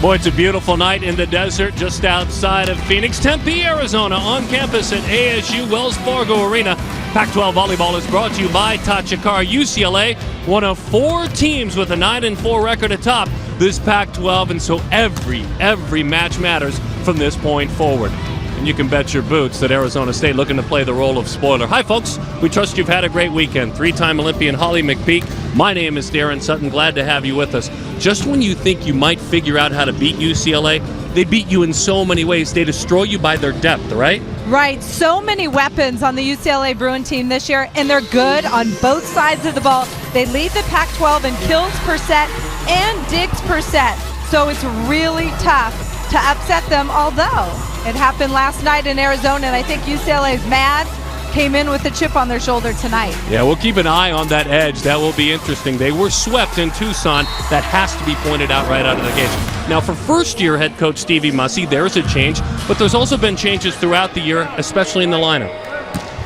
Boy, it's a beautiful night in the desert just outside of Phoenix, Tempe, Arizona, on campus at ASU Wells Fargo Arena. Pac-12 volleyball is brought to you by Tachikar UCLA, one of 4 teams with a 9-4 record atop this Pac-12, and so every match matters from this point forward. And you can bet your boots that Arizona State looking to play the role of spoiler. Hi, folks. We trust you've had a great weekend. 3-time Olympian Holly McPeak. My name is Darren Sutton. Glad to have you with us. Just when you think you might figure out how to beat UCLA, they beat you in so many ways. They destroy you by their depth, right? Right. So many weapons on the UCLA Bruin team this year, and they're good on both sides of the ball. They lead the Pac-12 in kills per set and digs per set. So it's really tough to upset them, although it happened last night in Arizona, and I think UCLA's mad, came in with a chip on their shoulder tonight. Yeah, we'll keep an eye on that edge. That will be interesting. They were swept in Tucson. That has to be pointed out right out of the gate. Now, for first-year head coach Stevie Mussey, there's a change, but there's also been changes throughout the year, especially in the lineup.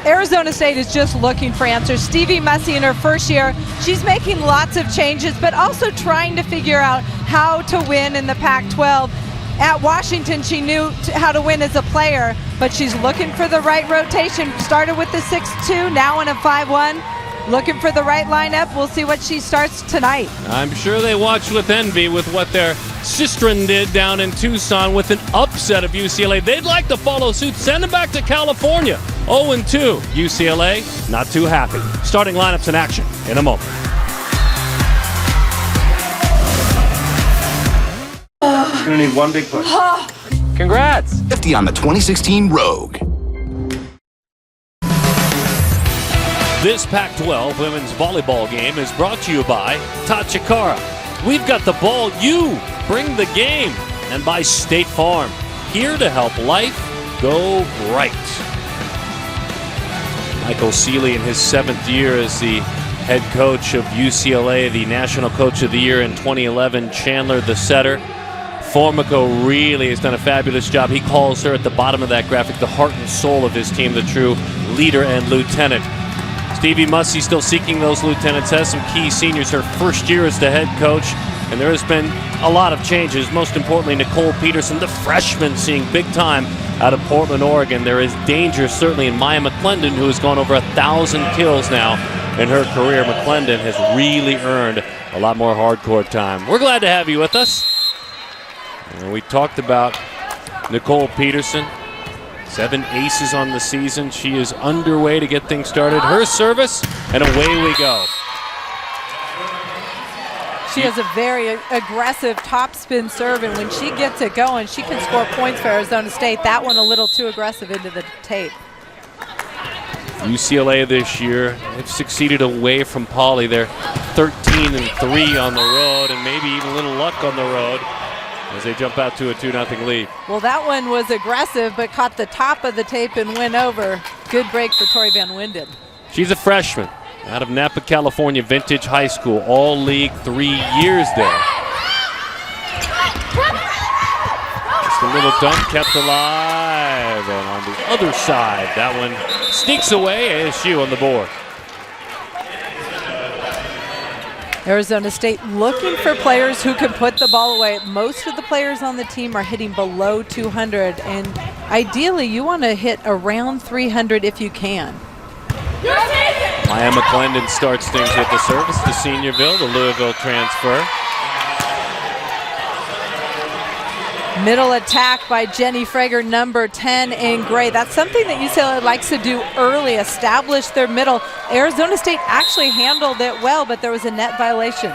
Arizona State is just looking for answers. Stevie Mussey in her first year, she's making lots of changes, but also trying to figure out how to win in the Pac-12. At Washington, she knew how to win as a player, but she's looking for the right rotation. Started with the 6-2, now in a 5-1. Looking for the right lineup. We'll see what she starts tonight. I'm sure they watched with envy with what their sistren did down in Tucson with an upset of UCLA. They'd like to follow suit. Send them back to California. 0-2. UCLA, not too happy. Starting lineups in action in a moment. Gonna need one big push. Congrats. 50 on the 2016 Rogue. This Pac-12 women's volleyball game is brought to you by Tachikara. We've got the ball, you bring the game. And by State Farm, here to help life go right. Michael Seeley in his 7th year as the head coach of UCLA, the National Coach of the Year in 2011, Chandler the setter. Formico really has done a fabulous job. He calls her at the bottom of that graphic the heart and soul of his team, the true leader and lieutenant. Stevie Mussey still seeking those lieutenants, has some key seniors her first year as the head coach, and there has been a lot of changes. Most importantly, Nicole Peterson, the freshman, seeing big time out of Portland, Oregon. There is danger certainly in Maya McClendon, who has gone over 1,000 kills now in her career. McClendon has really earned a lot more hardcore time. We're glad to have you with us. And we talked about Nicole Peterson. 7 aces on the season. She is underway to get things started. Her service, and away we go. She has a very aggressive topspin serve, and when she gets it going, she can score points for Arizona State. That one a little too aggressive into the tape. UCLA this year, they've succeeded away from Pauley. They're 13-3 on the road, and maybe even a little luck on the road as they jump out to a 2-0 lead. Well, that one was aggressive, but caught the top of the tape and went over. Good break for Tori Van Winden. She's a freshman out of Napa, California, Vintage High School, all league 3 years there. Just a little dunk kept alive, and on the other side, that one sneaks away. ASU on the board. Arizona State looking for players who can put the ball away. Most of the players on the team are hitting below 200, and ideally you want to hit around 300 if you can. Maya McClendon starts things with the service to Seniorville, the Louisville transfer. Middle attack by Jenny Frager, number 10 in gray. That's something that UCLA likes to do early, establish their middle. Arizona State actually handled it well, but there was a net violation.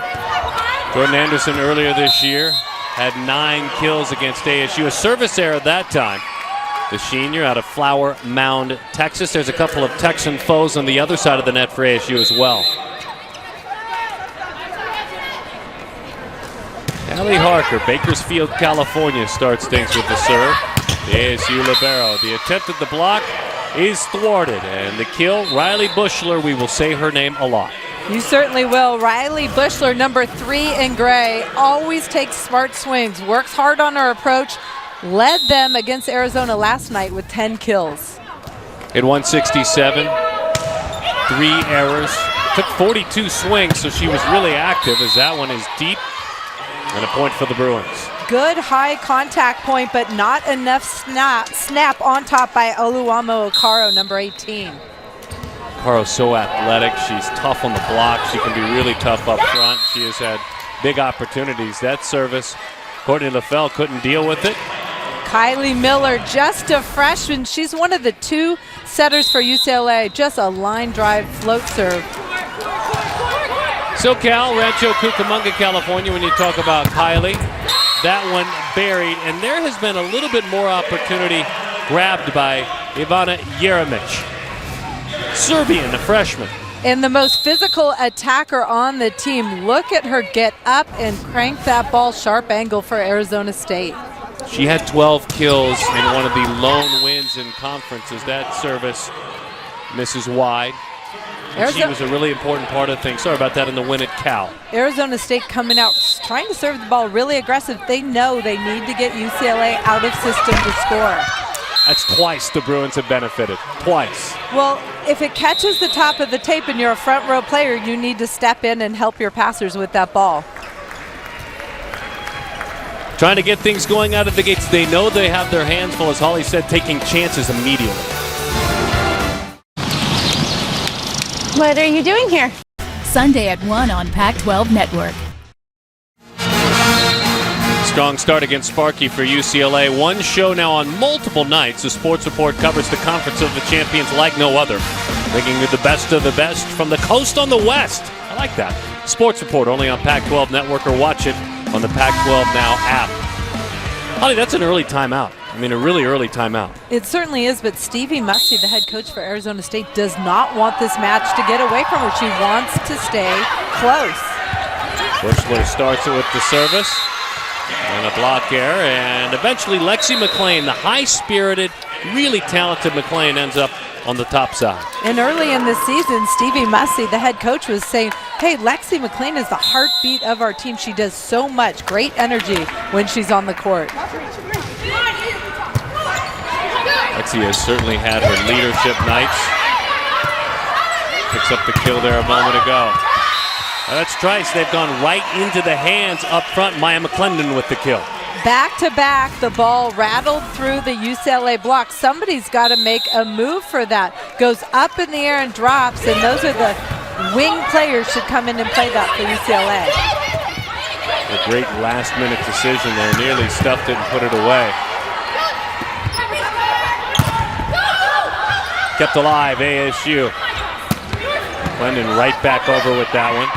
Jordan Anderson earlier this year had 9 kills against ASU. A service error that time. The senior out of Flower Mound, Texas. There's a couple of Texan foes on the other side of the net for ASU as well. Allie Harker, Bakersfield, California, starts things with the serve. The ASU libero. The attempt at the block is thwarted. And the kill, Riley Bushler. We will say her name a lot. You certainly will. Riley Bushler, number 3 in gray, always takes smart swings, works hard on her approach, led them against Arizona last night with 10 kills. Hit 167, 3 errors, took 42 swings, so she was really active as that one is deep. And a point for the Bruins. Good high contact point, but not enough snap on top by Oluwamo Okaro, number 18. Okaro's so athletic. She's tough on the block. She can be really tough up front. She has had big opportunities. That service, Courtney LaFell couldn't deal with it. Kylie Miller, just a freshman. She's one of the 2 setters for UCLA. Just a line drive float serve. SoCal, Rancho Cucamonga, California, when you talk about Kylie. That one buried, and there has been a little bit more opportunity grabbed by Ivana Jeremic. Serbian, a freshman. And the most physical attacker on the team. Look at her get up and crank that ball sharp angle for Arizona State. She had 12 kills in one of the lone wins in conferences. That service misses wide. And she was a really important part of things. Sorry about that in the win at Cal. Arizona State coming out, trying to serve the ball really aggressive. They know they need to get UCLA out of system to score. That's twice the Bruins have benefited. Twice. Well, if it catches the top of the tape and you're a front row player, you need to step in and help your passers with that ball. Trying to get things going out of the gates. They know they have their hands full, as Holly said, taking chances immediately. What are you doing here? Sunday at 1 on Pac-12 Network. Strong start against Sparky for UCLA. One show now on multiple nights. The Sports Report covers the Conference of the Champions like no other, bringing you the best of the best from the coast on the west. I like that. Sports Report only on Pac-12 Network, or watch it on the Pac-12 Now app. Holly, that's an early timeout. I mean, a really early timeout. It certainly is, but Stevie Mussey, the head coach for Arizona State, does not want this match to get away from her. She wants to stay close. Bushler starts it with the service. And a block error, and eventually Lexi McLean, the high-spirited, really talented McLean, ends up on the top side. And early in this season, Stevie Mussey, the head coach, was saying, hey, Lexi McLean is the heartbeat of our team. She does so much great energy when she's on the court. Lexi has certainly had her leadership nights. Picks up the kill there a moment ago. That's Trice. They've gone right into the hands up front. Maya McClendon with the kill. Back to back, the ball rattled through the UCLA block. Somebody's got to make a move for that. Goes up in the air and drops, and those are the wing players should come in and play that for UCLA. A great last-minute decision there. Nearly stuffed it and put it away. Kept alive, ASU. McClendon right back over with that one.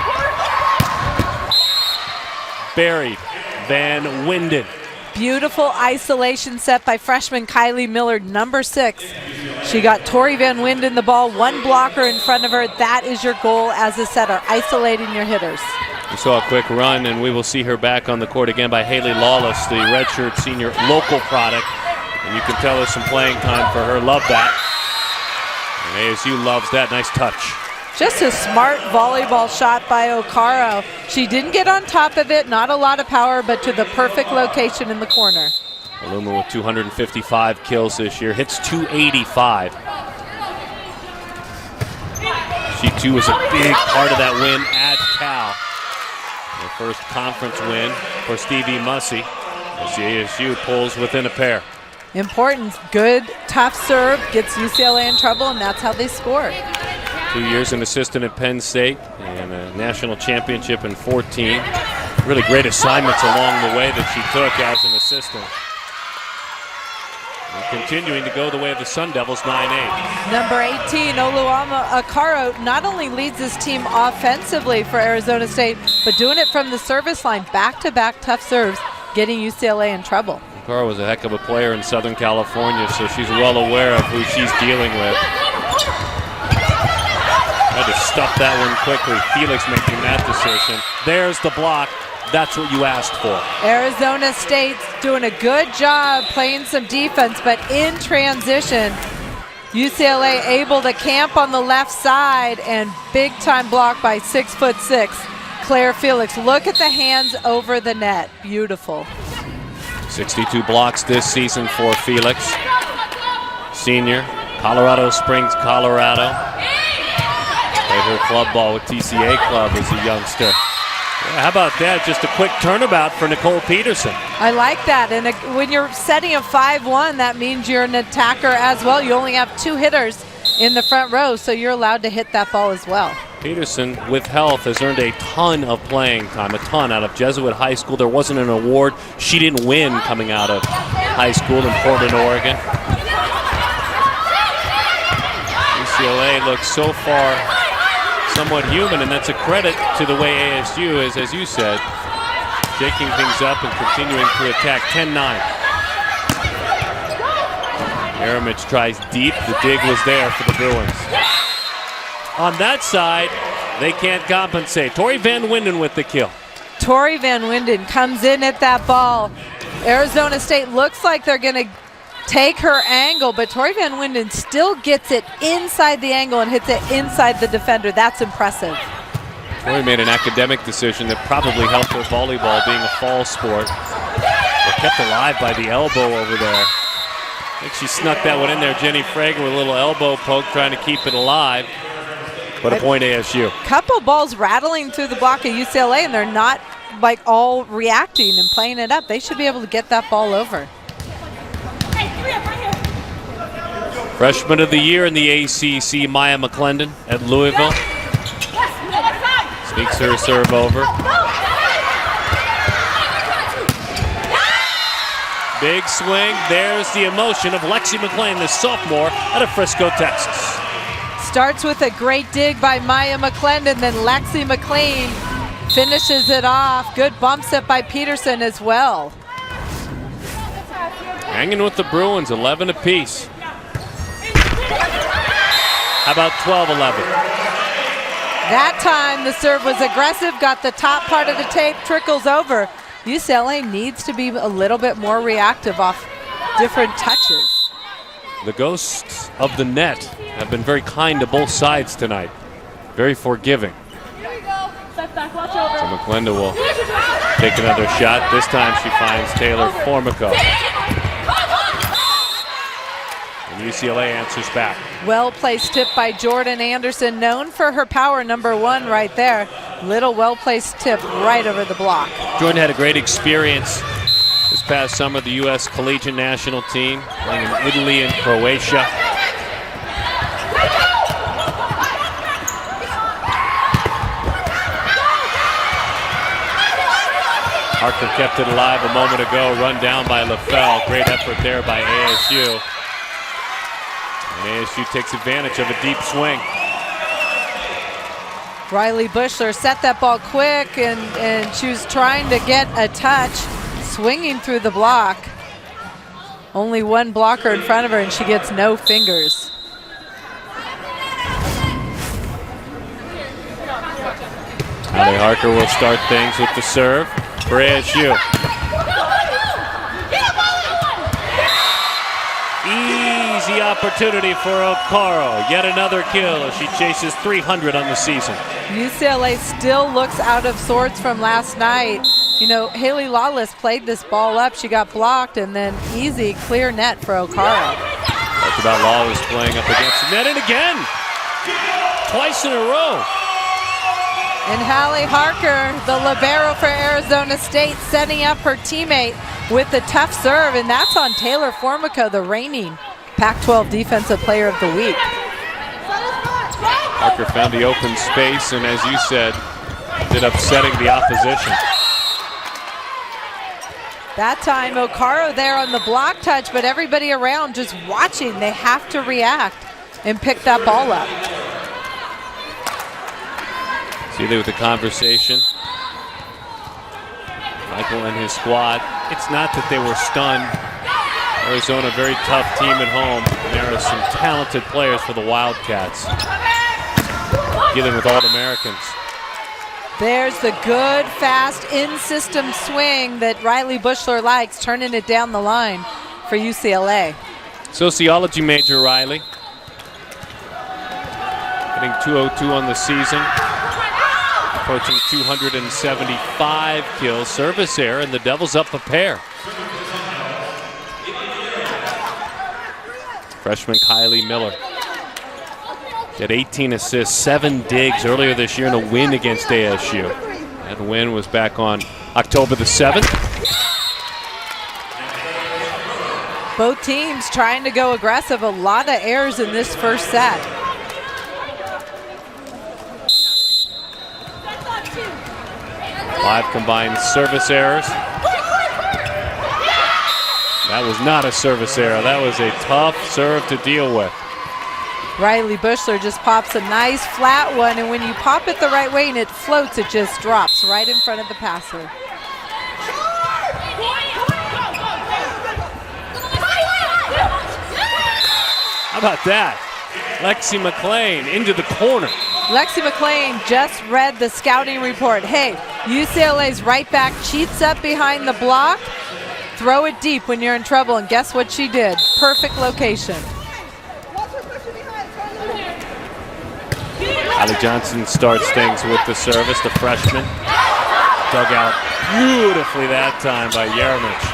Buried. Van Winden. Beautiful isolation set by freshman Kylie Miller, number 6. She got Tori Van Winden the ball, one blocker in front of her. That is your goal as a setter, isolating your hitters. We saw a quick run, and we will see her back on the court again by Haley Lawless, the redshirt senior local product. And you can tell there's some playing time for her. Love that. And ASU loves that. Nice touch. Just a smart volleyball shot by Okaro. She didn't get on top of it, not a lot of power, but to the perfect location in the corner. Aluma with 255 kills this year, hits 285. She too was a big part of that win at Cal. Her first conference win for Stevie Mussey as the ASU pulls within a pair. Important, good, tough serve, gets UCLA in trouble, and that's how they score. 2 years an assistant at Penn State and a national championship in 14. Really great assignments along the way that she took as an assistant. And continuing to go the way of the Sun Devils, 9-8. Number 18, Oluwamo Okaro, not only leads this team offensively for Arizona State, but doing it from the service line, back-to-back tough serves, getting UCLA in trouble. Okaro was a heck of a player in Southern California, so she's well aware of who she's dealing with. Tried to stuff that one quickly. Felix making that decision. There's the block. That's what you asked for. Arizona State's doing a good job playing some defense, but in transition, UCLA able to camp on the left side, and big time block by 6'6" Claire Felix. Look at the hands over the net. Beautiful. 62 blocks this season for Felix. Senior, Colorado Springs, Colorado. Played her club ball with TCA Club as a youngster. How about that? Just a quick turnabout for Nicole Peterson. I like that. And when you're setting a 5-1, that means you're an attacker as well. You only have 2 hitters in the front row, so you're allowed to hit that ball as well. Peterson, with health, has earned a ton of playing time, a ton out of Jesuit High School. There wasn't an award she didn't win coming out of high school in Portland, Oregon. UCLA looks so far somewhat human, and that's a credit to the way ASU is, as you said, shaking things up and continuing to attack. 10-9. Aramich tries deep. The dig was there for the Bruins. On that side, they can't compensate. Tori Van Winden with the kill. Tori Van Winden comes in at that ball. Arizona State looks like they're going to take her angle, but Tori Van Winden still gets it inside the angle and hits it inside the defender. That's impressive. Tori made an academic decision that probably helped her volleyball being a fall sport. They're kept alive by the elbow over there. I think she snuck that one in there. Jenny Frager with a little elbow poke trying to keep it alive. But a point ASU. Couple balls rattling through the block of UCLA, and they're not like all reacting and playing it up. They should be able to get that ball over. Freshman of the year in the ACC, Maya McClendon at Louisville. Sneaks her serve over. Big swing. There's the emotion of Lexi McLean, the sophomore out of Frisco, Texas. Starts with a great dig by Maya McClendon, then Lexi McLean finishes it off. Good bump set by Peterson as well. Hanging with the Bruins, 11 apiece. How about 12-11? That time the serve was aggressive, got the top part of the tape, trickles over. UCLA needs to be a little bit more reactive off different touches. The ghosts of the net have been very kind to both sides tonight. Very forgiving. So McClendon will take another shot. This time she finds Taylor Formico. And UCLA answers back. Well-placed tip by Jordan Anderson, known for her power, #1 right there. Little well-placed tip right over the block. Jordan had a great experience this past summer, the U.S. Collegiate National Team, playing in Italy and Croatia. Harker kept it alive a moment ago, run down by LaFell. Great effort there by ASU. And ASU takes advantage of a deep swing. Riley Bushler set that ball quick, and she was trying to get a touch, swinging through the block. Only one blocker in front of her, and she gets no fingers. Allie Harker will start things with the serve for ASU. Easy opportunity for O'Caro. Yet another kill as she chases 300 on the season. UCLA still looks out of sorts from last night. You know, Haley Lawless played this ball up. She got blocked, and then easy, clear net for O'Caro. Talked about Lawless playing up against the net, and again! Twice in a row. And Hallie Harker, the libero for Arizona State, setting up her teammate with the tough serve, and that's on Taylor Formico, the reigning Pac-12 Defensive Player of the Week. Harker found the open space, and as you said, ended up setting the opposition. That time, O'Caro there on the block touch, but everybody around just watching. They have to react and pick that ball up. See there with the conversation. Michael and his squad. It's not that they were stunned. Arizona, very tough team at home. And there are some talented players for the Wildcats. Dealing with All-Americans. There's the good, fast, in-system swing that Riley Bushler likes, turning it down the line for UCLA. Sociology major Riley. Hitting .202 on the season. Approaching 275 kills. Service error, and the Devils up a pair. Freshman Kylie Miller. Had 18 assists, 7 digs earlier this year in a win against ASU. That win was back on October the 7th. Both teams trying to go aggressive. A lot of errors in this first set. Five combined service errors. That was not a service error. That was a tough serve to deal with. Riley Bushler just pops a nice flat one, and when you pop it the right way and it floats, it just drops right in front of the passer. How about that? Lexi McLean into the corner. Lexi McLean just read the scouting report. Hey, UCLA's right back cheats up behind the block. Throw it deep when you're in trouble, and guess what she did? Perfect location. Ali Johnson starts things with the service, the freshman. Dug out beautifully that time by Yermich.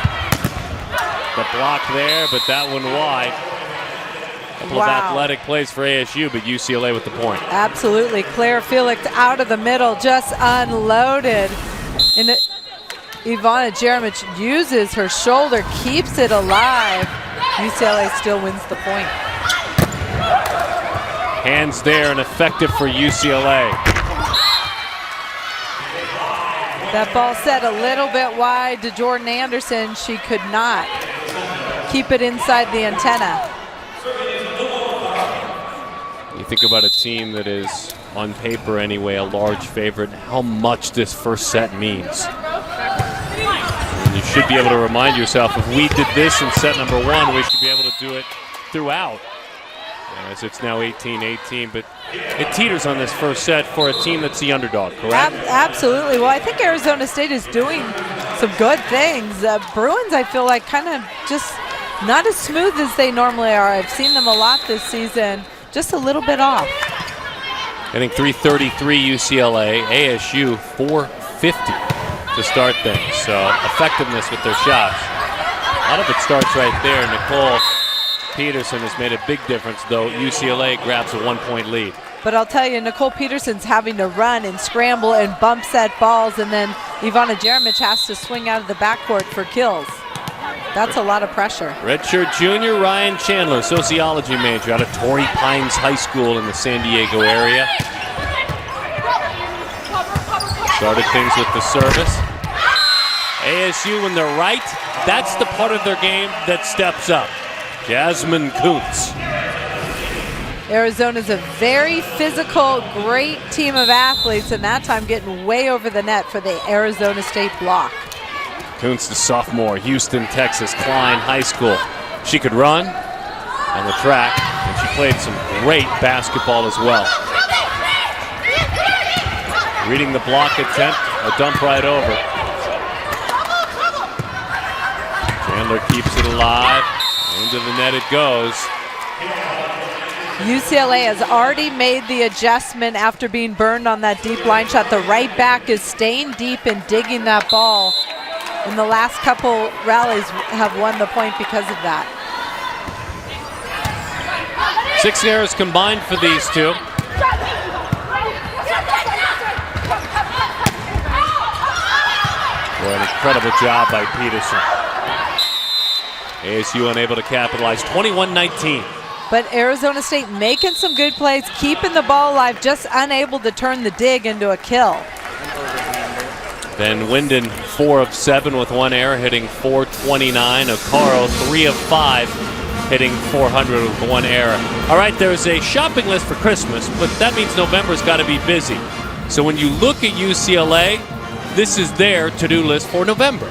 The block there, but that one wide. Couple of athletic plays for ASU, but UCLA with the point. Absolutely. Claire Felix out of the middle, just unloaded. And Ivana Jeremic uses her shoulder, keeps it alive. UCLA still wins the point. Hands there and effective for UCLA. That ball set a little bit wide to Jordan Anderson. She could not keep it inside the antenna. You think about a team that is, on paper anyway, a large favorite, how much this first set means. And you should be able to remind yourself, if we did this in set number one, we should be able to do it throughout. As it's now 18-18, but it teeters on this first set for a team that's the underdog, correct? Absolutely. Well, I think Arizona State is doing some good things. Bruins, I feel like, kind of just not as smooth as they normally are. I've seen them a lot this season. Just a little bit off. Hitting 333 UCLA, ASU 450 to start things. So effectiveness with their shots. A lot of it starts right there. Nicole Peterson has made a big difference, though UCLA grabs a 1-point lead. But I'll tell you, Nicole Peterson's having to run and scramble and bump set balls, and then Ivana Jeremic has to swing out of the backcourt for kills. That's a lot of pressure. Redshirt junior Ryan Chandler, sociology major out of Torrey Pines High School in the San Diego area. Started things with the service. ASU, when they're right, that's the part of their game that steps up. Jasmine Kuntz. Arizona's a very physical, great team of athletes, and that time getting way over the net for the Arizona State block. Kuntz, the sophomore, Houston, Texas, Klein High School. She could run on the track, and she played some great basketball as well. Reading the block attempt, a dump right over. Chandler keeps it alive. Into the net it goes. UCLA has already made the adjustment after being burned on that deep line shot. The right back is staying deep and digging that ball. And the last couple rallies have won the point because of that. 6 errors combined for these two. Boy, an incredible job by Peterson. ASU unable to capitalize, 21-19. But Arizona State making some good plays, keeping the ball alive, just unable to turn the dig into a kill. Then Winden, 4 of 7 with 1 error, hitting .429. Okaro, 3 of 5, hitting .400 with 1 error. All right, there's a shopping list for Christmas, but that means November's got to be busy. So when you look at UCLA, this is their to-do list for November.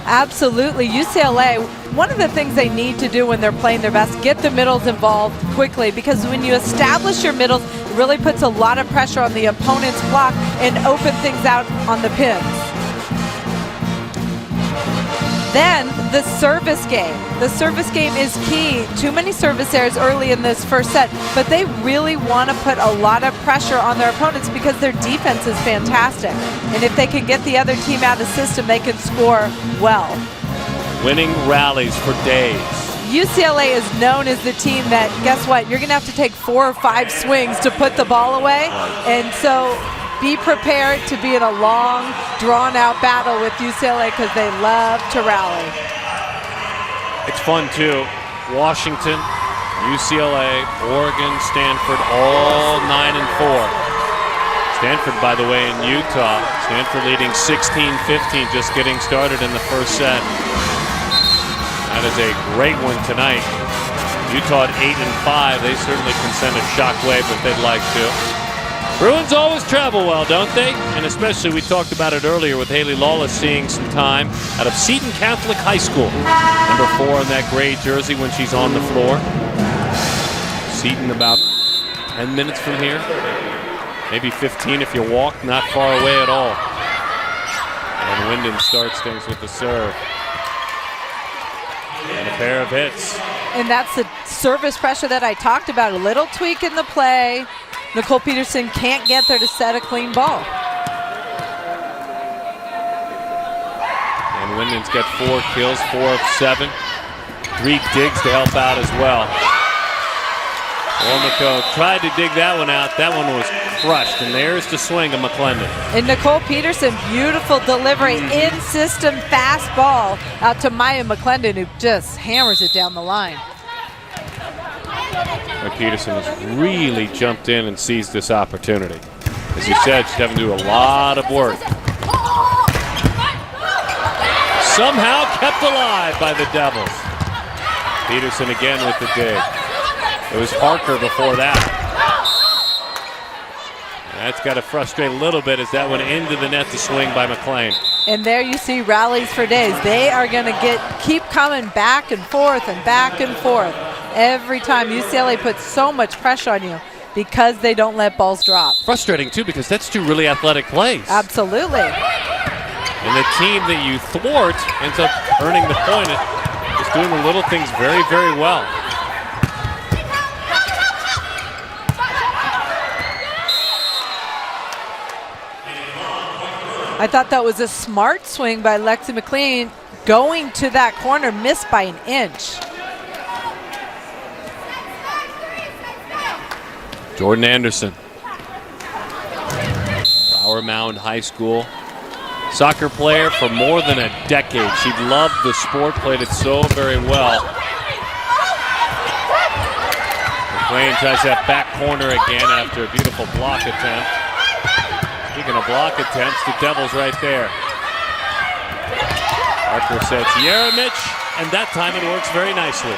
Absolutely. UCLA, one of the things they need to do when they're playing their best, get the middles involved quickly, because when you establish your middles, it really puts a lot of pressure on the opponent's block and open things out on the pins. Then the service game. The service game is key. Too many service errors early in this first set, but they really want to put a lot of pressure on their opponents because their defense is fantastic. And if they can get the other team out of system, they can score well. Winning rallies for days. UCLA is known as the team that, guess what, you're going to have to take 4 or 5 swings to put the ball away. And so be prepared to be in a long, drawn-out battle with UCLA because they love to rally. It's fun, too. Washington, UCLA, Oregon, Stanford, all 9-4. Stanford, by the way, in Utah. Stanford leading 16-15, just getting started in the first set. That is a great one tonight. Utah at 8-5. They certainly can send a shockwave if they'd like to. Bruins always travel well, don't they? And especially, we talked about it earlier with Haley Lawless seeing some time out of Seton Catholic High School. Number 4 in that gray jersey when she's on the floor. Seton about 10 minutes from here. Maybe 15 if you walk, not far away at all. And Winden starts things with the serve. And a pair of hits. And that's the service pressure that I talked about. A little tweak in the play. Nicole Peterson can't get there to set a clean ball. And Winden's got 4 kills, 4 of 7. 3 digs to help out as well. Ormico tried to dig that one out. That one was crushed, and there's the swing of McClendon. And Nicole Peterson, beautiful delivery, in-system fast ball out to Maya McClendon, who just hammers it down the line. Peterson has really jumped in and seized this opportunity. As you said, she's having to do a lot of work. Somehow kept alive by the Devils. Peterson again with the dig. It was Parker before that. That's got to frustrate a little bit as that went into the net to swing by McLean. And there you see rallies for days. They are going to keep coming back and forth and back and forth. Every time UCLA puts so much pressure on you because they don't let balls drop. Frustrating too because that's 2 really athletic plays. Absolutely. And the team that you thwart ends up earning the point. Just doing the little things very, very well. I thought that was a smart swing by Lexi McLean, going to that corner, missed by an inch. Jordan Anderson. Flower Mound High School. Soccer player for more than a decade. She loved the sport, played it so very well. McLean tries that back corner again after a beautiful block attempt. Speaking of block attempts, the Devils right there. Parker sets Jeremic, and that time it works very nicely.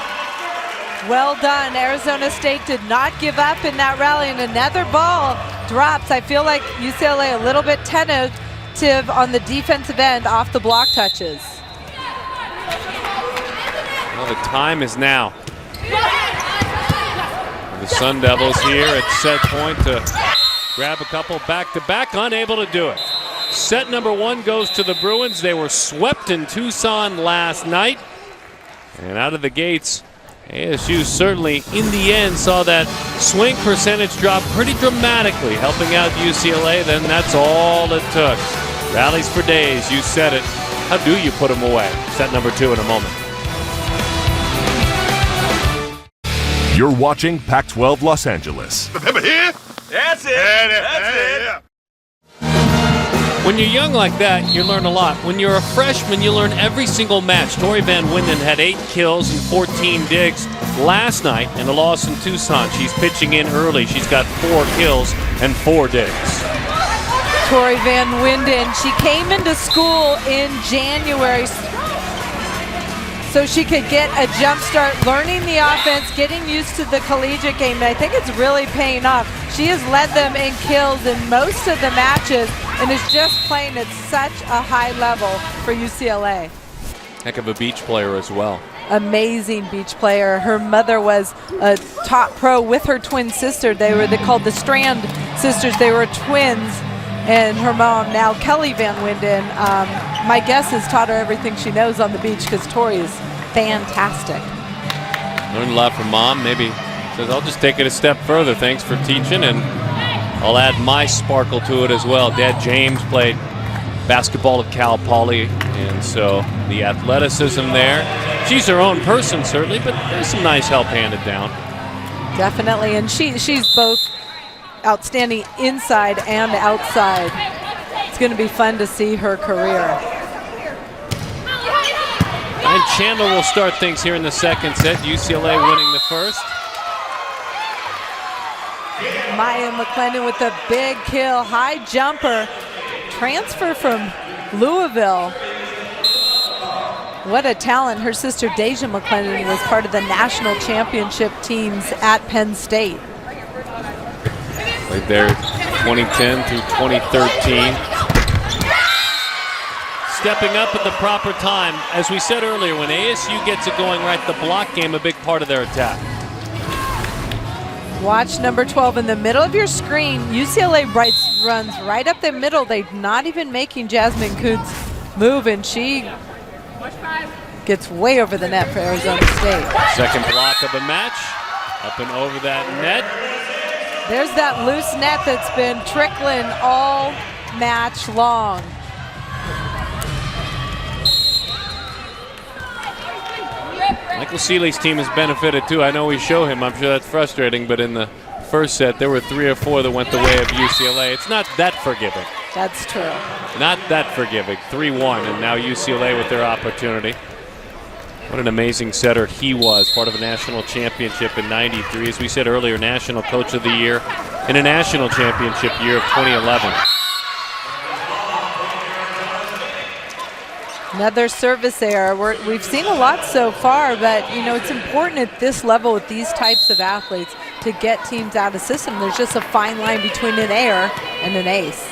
Well done. Arizona State did not give up in that rally, and another ball drops. I feel like UCLA a little bit tentative on the defensive end off the block touches. Well, the time is now. The Sun Devils here at set point to grab a couple back-to-back, unable to do it. Set number 1 goes to the Bruins. They were swept in Tucson last night. And out of the gates, ASU certainly, in the end, saw that swing percentage drop pretty dramatically, helping out UCLA. Then that's all it took. Rallies for days, you said it. How do you put them away? Set number 2 in a moment. You're watching Pac-12 Los Angeles. Remember here? That's it. That's it. When you're young like that, you learn a lot. When you're a freshman, you learn every single match. Tori Van Winden had 8 kills and 14 digs last night in a loss in Tucson. She's pitching in early. She's got 4 kills and 4 digs. Tori Van Winden, she came into school in January so she could get a jump start, learning the offense, getting used to the collegiate game. And I think it's really paying off. She has led them in kills in most of the matches and is just playing at such a high level for UCLA. Heck of a beach player as well. Amazing beach player. Her mother was a top pro with her twin sister. They called the Strand sisters. They were twins. And her mom, now Kelly Van Winden, my guess is taught her everything she knows on the beach because Tori is fantastic. Learned a lot from Mom. Maybe says, I'll just take it a step further. Thanks for teaching, and I'll add my sparkle to it as well. Dad James played basketball at Cal Poly, and so the athleticism there. She's her own person, certainly, but there's some nice help handed down. Definitely, and she's both outstanding inside and outside. It's going to be fun to see her career. And Chandler will start things here in the second set. UCLA winning the first. Maya McClendon with a big kill, high jumper. Transfer from Louisville. What a talent. Her sister Deja McClendon was part of the national championship teams at Penn State. Played there 2010 through 2013. Stepping up at the proper time. As we said earlier, when ASU gets it going right, the block game a big part of their attack. Watch number 12 in the middle of your screen. UCLA runs right up the middle. They're not even making Jasmine Kuntz move, and she gets way over the net for Arizona State. Second block of the match. Up and over that net. There's that loose net that's been trickling all match long. Michael Seeley's team has benefited too. I know we show him. I'm sure that's frustrating, but in the first set, there were 3 or 4 that went the way of UCLA. It's not that forgiving. That's true. Not that forgiving. 3-1, and now UCLA with their opportunity. What an amazing setter he was, part of a national championship in '93. As we said earlier, National Coach of the Year in a national championship year of 2011. Another service error. We've seen a lot so far, but you know it's important at this level with these types of athletes to get teams out of system. There's just a fine line between an error and an ace.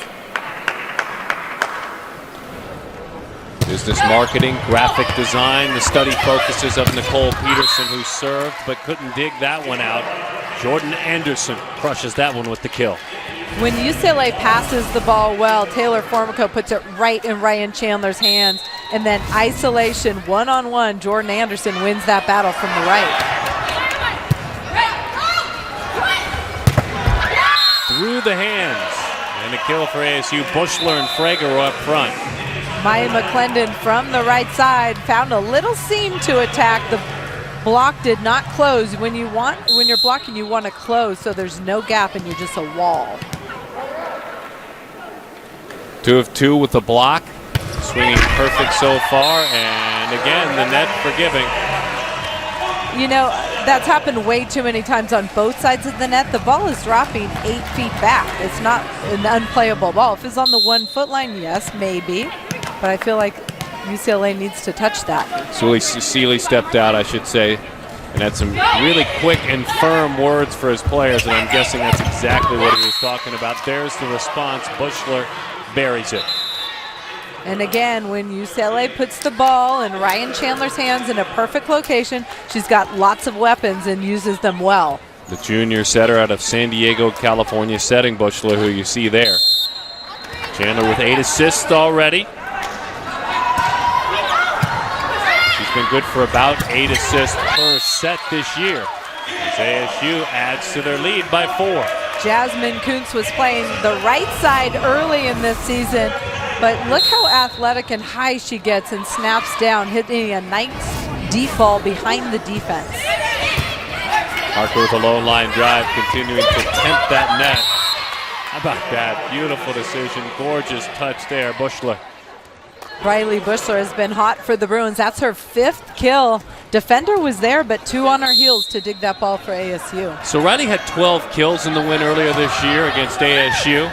Business marketing, graphic design. The study focuses of Nicole Peterson, who served but couldn't dig that one out. Jordan Anderson crushes that one with the kill. When UCLA passes the ball well, Taylor Formico puts it right in Ryan Chandler's hands. And then isolation, one-on-one, Jordan Anderson wins that battle from the right. Through the hands. And a kill for ASU. Bushler and Frager up front. Maya McClendon from the right side found a little seam to attack. The block did not close. When you're blocking, you want to close so there's no gap and you're just a wall. 2 of 2 with the block. Swinging perfect so far, and again, the net forgiving. You know, that's happened way too many times on both sides of the net. The ball is dropping 8 feet back. It's not an unplayable ball. If it's on the 1 foot line, yes, maybe. But I feel like UCLA needs to touch that. Seeley stepped out, I should say, and had some really quick and firm words for his players, and I'm guessing that's exactly what he was talking about. There's the response. Bushler buries it. And again, when UCLA puts the ball in Ryan Chandler's hands in a perfect location, she's got lots of weapons and uses them well. The junior setter out of San Diego, California, setting Bushler, who you see there. Chandler with 8 assists already. She's been good for about 8 assists per set this year. As ASU adds to their lead by 4. Jasmine Kuntz was playing the right side early in this season, but look how athletic and high she gets and snaps down, hitting a nice deep ball behind the defense. Parker with a low line drive, continuing to tempt that net. How about that? Beautiful decision, gorgeous touch there, Bushler. Riley Bushler has been hot for the Bruins. That's her 5th kill. Defender was there, but 2 on her heels to dig that ball for ASU. So Riley had 12 kills in the win earlier this year against ASU.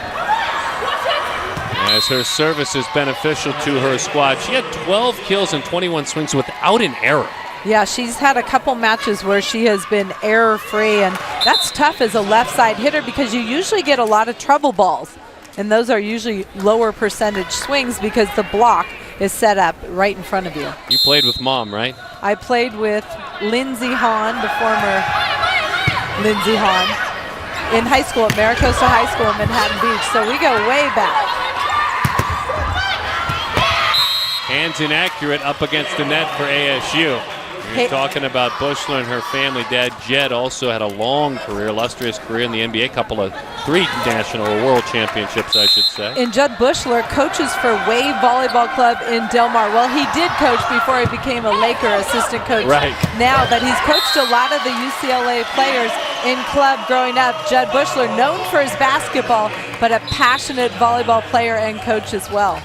As her service is beneficial to her squad. She had 12 kills and 21 swings without an error. Yeah, she's had a couple matches where she has been error-free, and that's tough as a left side hitter because you usually get a lot of trouble balls. And those are usually lower percentage swings because the block is set up right in front of you. You played with Mom, right? I played with Lindsey Hahn, the former Lindsey Hahn, in high school at Maricosta High School in Manhattan Beach. So we go way back. Hands inaccurate up against the net for ASU. You're talking about Bushler and her family. Dad Jed also had a long career, illustrious career in the NBA, couple of 3 national or world championships, I should say. And Judd Bushler coaches for Wave Volleyball Club in Del Mar. Well, he did coach before he became a Laker assistant coach now, but he's coached a lot of the UCLA players. in club growing up. Judd Bushler, known for his basketball, but a passionate volleyball player and coach as well.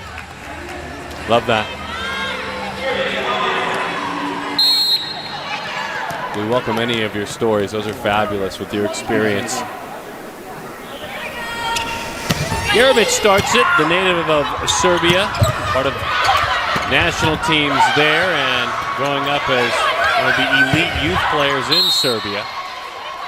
Love that. We welcome any of your stories. Those are fabulous with your experience. Jerovic starts it, the native of Serbia, part of national teams there and growing up as one of the elite youth players in Serbia.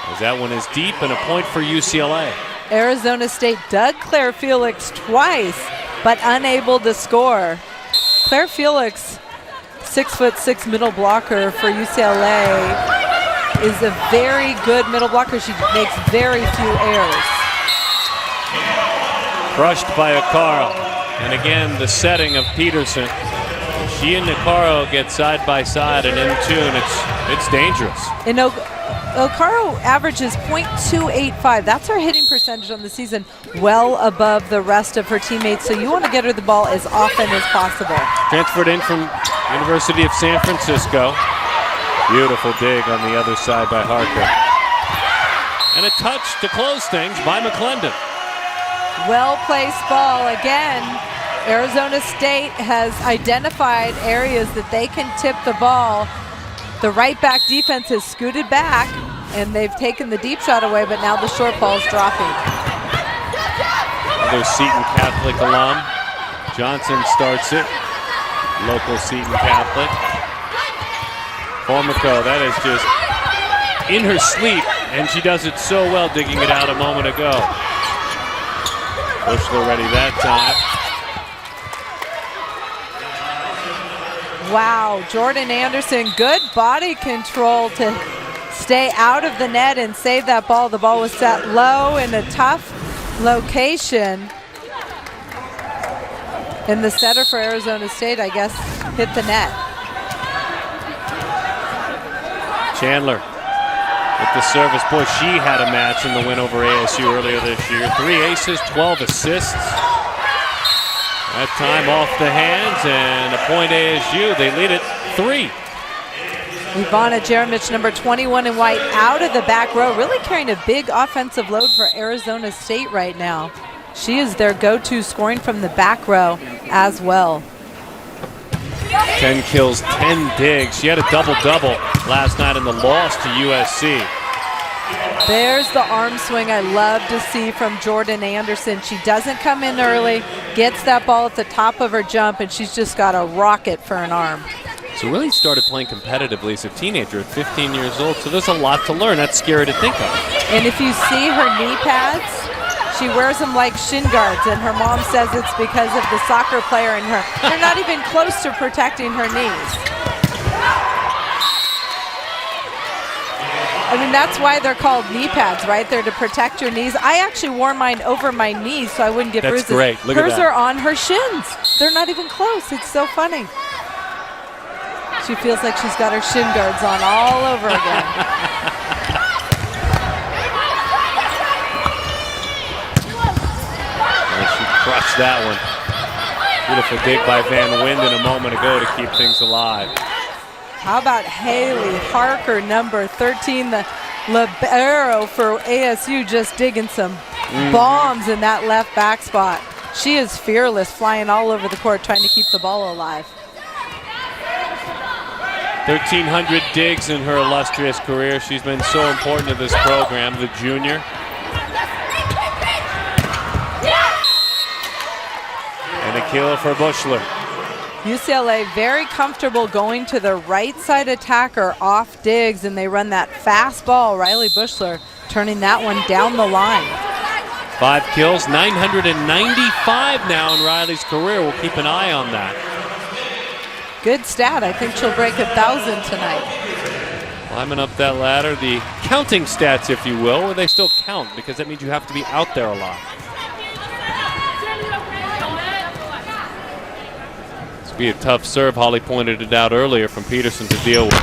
As that one is deep and a point for UCLA. Arizona State dug Claire Felix twice, but unable to score. Claire Felix, 6'6" middle blocker for UCLA, is a very good middle blocker. She makes very few errors. Crushed by O'Carroll. And again, the setting of Peterson. She and O'Carroll get side by side and in tune. It's dangerous. And O'Carroll averages .285. That's her hitting percentage on the season, well above the rest of her teammates. So you want to get her the ball as often as possible. Transferred in from University of San Francisco. Beautiful dig on the other side by Harker. And a touch to close things by McClendon. Well-placed ball again. Arizona State has identified areas that they can tip the ball. The right back defense has scooted back, and they've taken the deep shot away, but now the short ball is dropping. Another Seton Catholic alum. Johnson starts it. Local Seton Catholic. Formico, that is just in her sleep, and she does it so well digging it out a moment ago. Bushler ready that time. Wow, Jordan Anderson, good body control to stay out of the net and save that ball. The ball was set low in a tough location. And the setter for Arizona State, I guess, hit the net. Chandler with the service. Boy, she had a match in the win over ASU earlier this year. 3 aces, 12 assists. That time off the hands and a point ASU. They lead it 3. Ivana Jeremic, number 21 in white, out of the back row, really carrying a big offensive load for Arizona State right now. She is their go-to, scoring from the back row as well. 10 kills, 10 digs. She had a double-double last night in the loss to USC. There's the arm swing I love to see from Jordan Anderson. She doesn't come in early, gets that ball at the top of her jump, and she's just got a rocket for an arm. So really started playing competitively as a teenager at 15 years old, so there's a lot to learn. That's scary to think of. And if you see her knee pads, she wears them like shin guards, and her mom says it's because of the soccer player in her. They're not even close to protecting her knees. I mean, that's why they're called knee pads, right? They're to protect your knees. I actually wore mine over my knees so I wouldn't get bruises. That's great. Look at that. Hers are on her shins. They're not even close. It's so funny. She feels like she's got her shin guards on all over again. And she crushed that one. Beautiful dig by Van Winden a moment ago to keep things alive. How about Haley Harker, number 13, the libero for ASU, just digging some bombs in that left back spot. She is fearless, flying all over the court, trying to keep the ball alive. 1,300 digs in her illustrious career. She's been so important to this program, the junior. And a kill for Bushler. UCLA very comfortable going to the right side attacker off digs, and they run that fast ball. Riley Bushler turning that one down the line. 5 kills, 995 now in Riley's career. We'll keep an eye on that. Good stat. I think she'll break 1,000 tonight. Climbing up that ladder, the counting stats, if you will, where they still count because that means you have to be out there a lot. Be a tough serve. Holly pointed it out earlier from Peterson to deal with.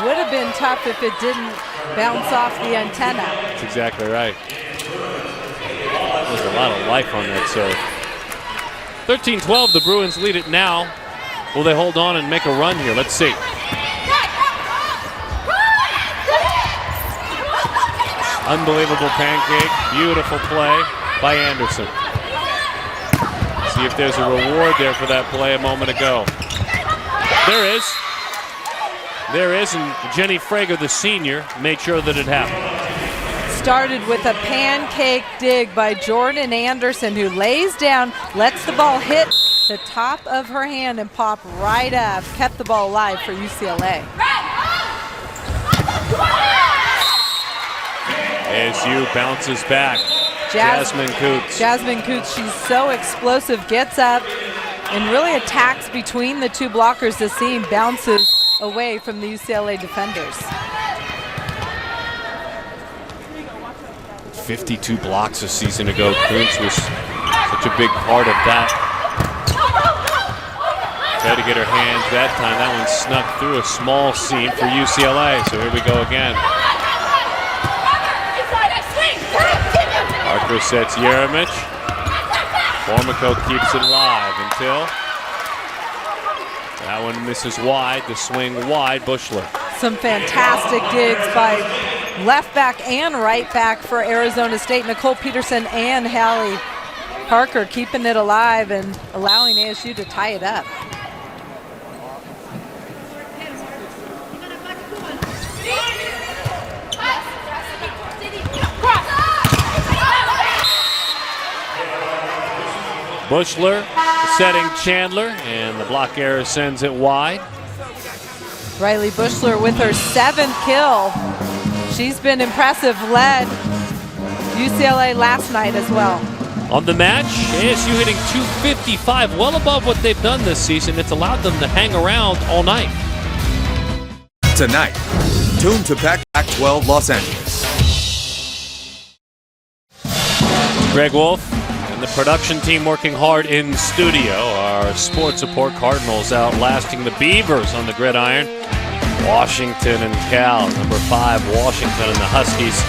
Would have been tough if it didn't bounce off the antenna. That's exactly right. There's a lot of life on that serve. 13-12, the Bruins lead it now. Will they hold on and make a run here? Let's see. Unbelievable pancake. Beautiful play by Anderson. See if there's a reward there for that play a moment ago. There is. There is, and Jenny Frager, the senior, made sure that it happened. Started with a pancake dig by Jordan Anderson, who lays down, lets the ball hit the top of her hand and pop right up. Kept the ball alive for UCLA. ASU bounces back. Jasmine Coots. Jasmine Coots, she's so explosive, gets up and really attacks between the two blockers. The seam bounces away from the UCLA defenders. 52 blocks a season ago. Coots was such a big part of that. Tried to get her hands that time. That one snuck through a small seam for UCLA. So here we go again. Parker sets Jeremic. Formico keeps it alive until that one misses wide. The swing wide. Bushler. Some fantastic digs by left back and right back for Arizona State. Nicole Peterson and Hallie Parker keeping it alive and allowing ASU to tie it up. Bushler setting Chandler, and the block error sends it wide. Riley Bushler with her 7th kill. She's been impressive, led UCLA last night as well. On the match, ASU hitting .255, well above what they've done this season. It's allowed them to hang around all night. Tonight, tune to Pac-12 Los Angeles. Greg Wolf and the production team working hard in studio. Our sports support Cardinals outlasting the Beavers on the gridiron. Washington and Cal, number 5 Washington and the Huskies.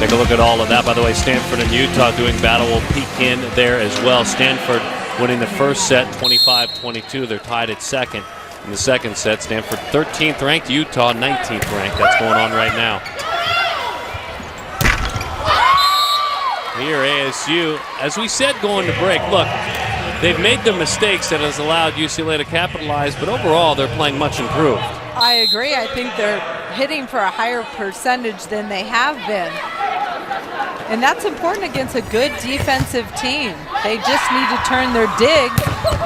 Take a look at all of that. By the way, Stanford and Utah doing battle. We'll peek in there as well. Stanford winning the first set 25-22. They're tied at second in the second set. Stanford 13th ranked, Utah 19th ranked. That's going on right now. Here ASU, as we said going to break, look, they've made the mistakes that has allowed UCLA to capitalize, but overall they're playing much improved. I agree. I think they're hitting for a higher percentage than they have been. And that's important against a good defensive team. They just need to turn their dig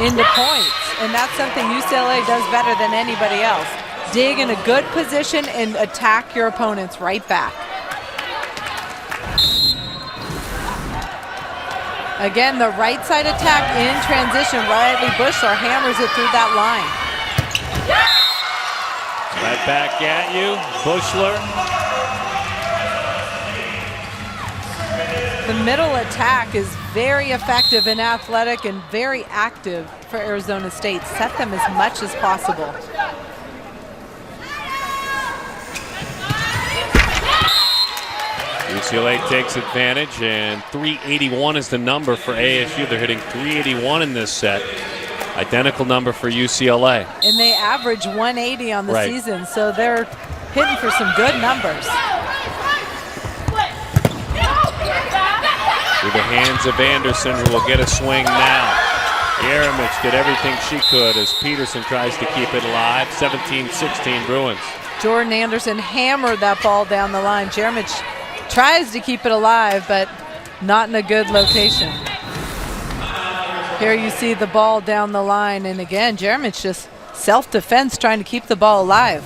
into points. And that's something UCLA does better than anybody else. Dig in a good position and attack your opponents right back. Again, the right side attack in transition. Riley Bushler hammers it through that line. Right back at you, Bushler. The middle attack is very effective and athletic and very active for Arizona State. Set them as much as possible. UCLA takes advantage, and 381 is the number for ASU. They're hitting 381 in this set. Identical number for UCLA. And they average 180 on the season, so they're hitting for some good numbers. Through the hands of Anderson, who will get a swing now. Jeremic did everything she could as Peterson tries to keep it alive. 17-16 Bruins. Jordan Anderson hammered that ball down the line. Jeremic tries to keep it alive, but not in a good location. Here you see the ball down the line, and again, Jeremic just self-defense trying to keep the ball alive.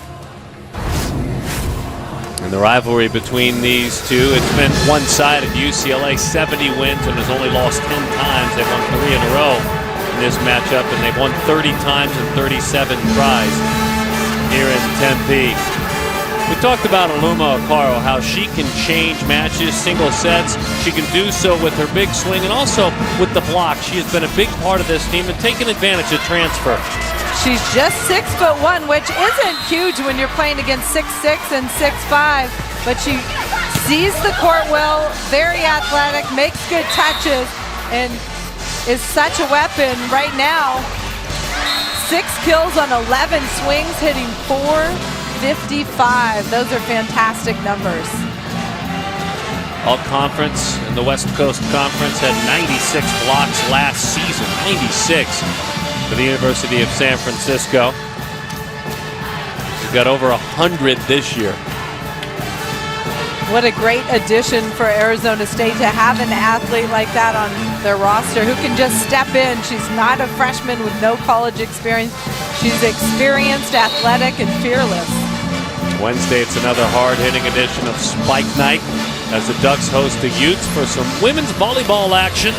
And the rivalry between these two, it's been one-sided. UCLA 70 wins and has only lost 10 times. They've won 3 in a row in this matchup, and they've won 30 times in 37 tries here in Tempe. We talked about Aluma Okaro, how she can change matches, single sets. She can do so with her big swing and also with the block. She has been a big part of this team and taken advantage of transfer. She's just 6'1", which isn't huge when you're playing against 6'6" and 6'5", but she sees the court well, very athletic, makes good touches, and is such a weapon right now. 6 kills on 11 swings, hitting .455. Those are fantastic numbers. All-Conference in the West Coast Conference, had 96 blocks last season. 96 for the University of San Francisco. She's got over 100 this year. What a great addition for Arizona State to have an athlete like that on their roster who can just step in. She's not a freshman with no college experience. She's experienced, athletic, and fearless. Wednesday, it's another hard-hitting edition of Spike Night as the Ducks host the Utes for some women's volleyball action.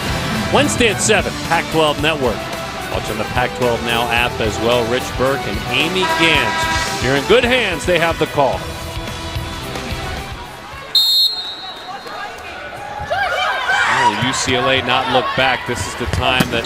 Wednesday at 7, Pac-12 Network. Watch on the Pac-12 Now app as well. Rich Burke and Amy Gans. You're in good hands. They have the call. UCLA not look back. This is the time that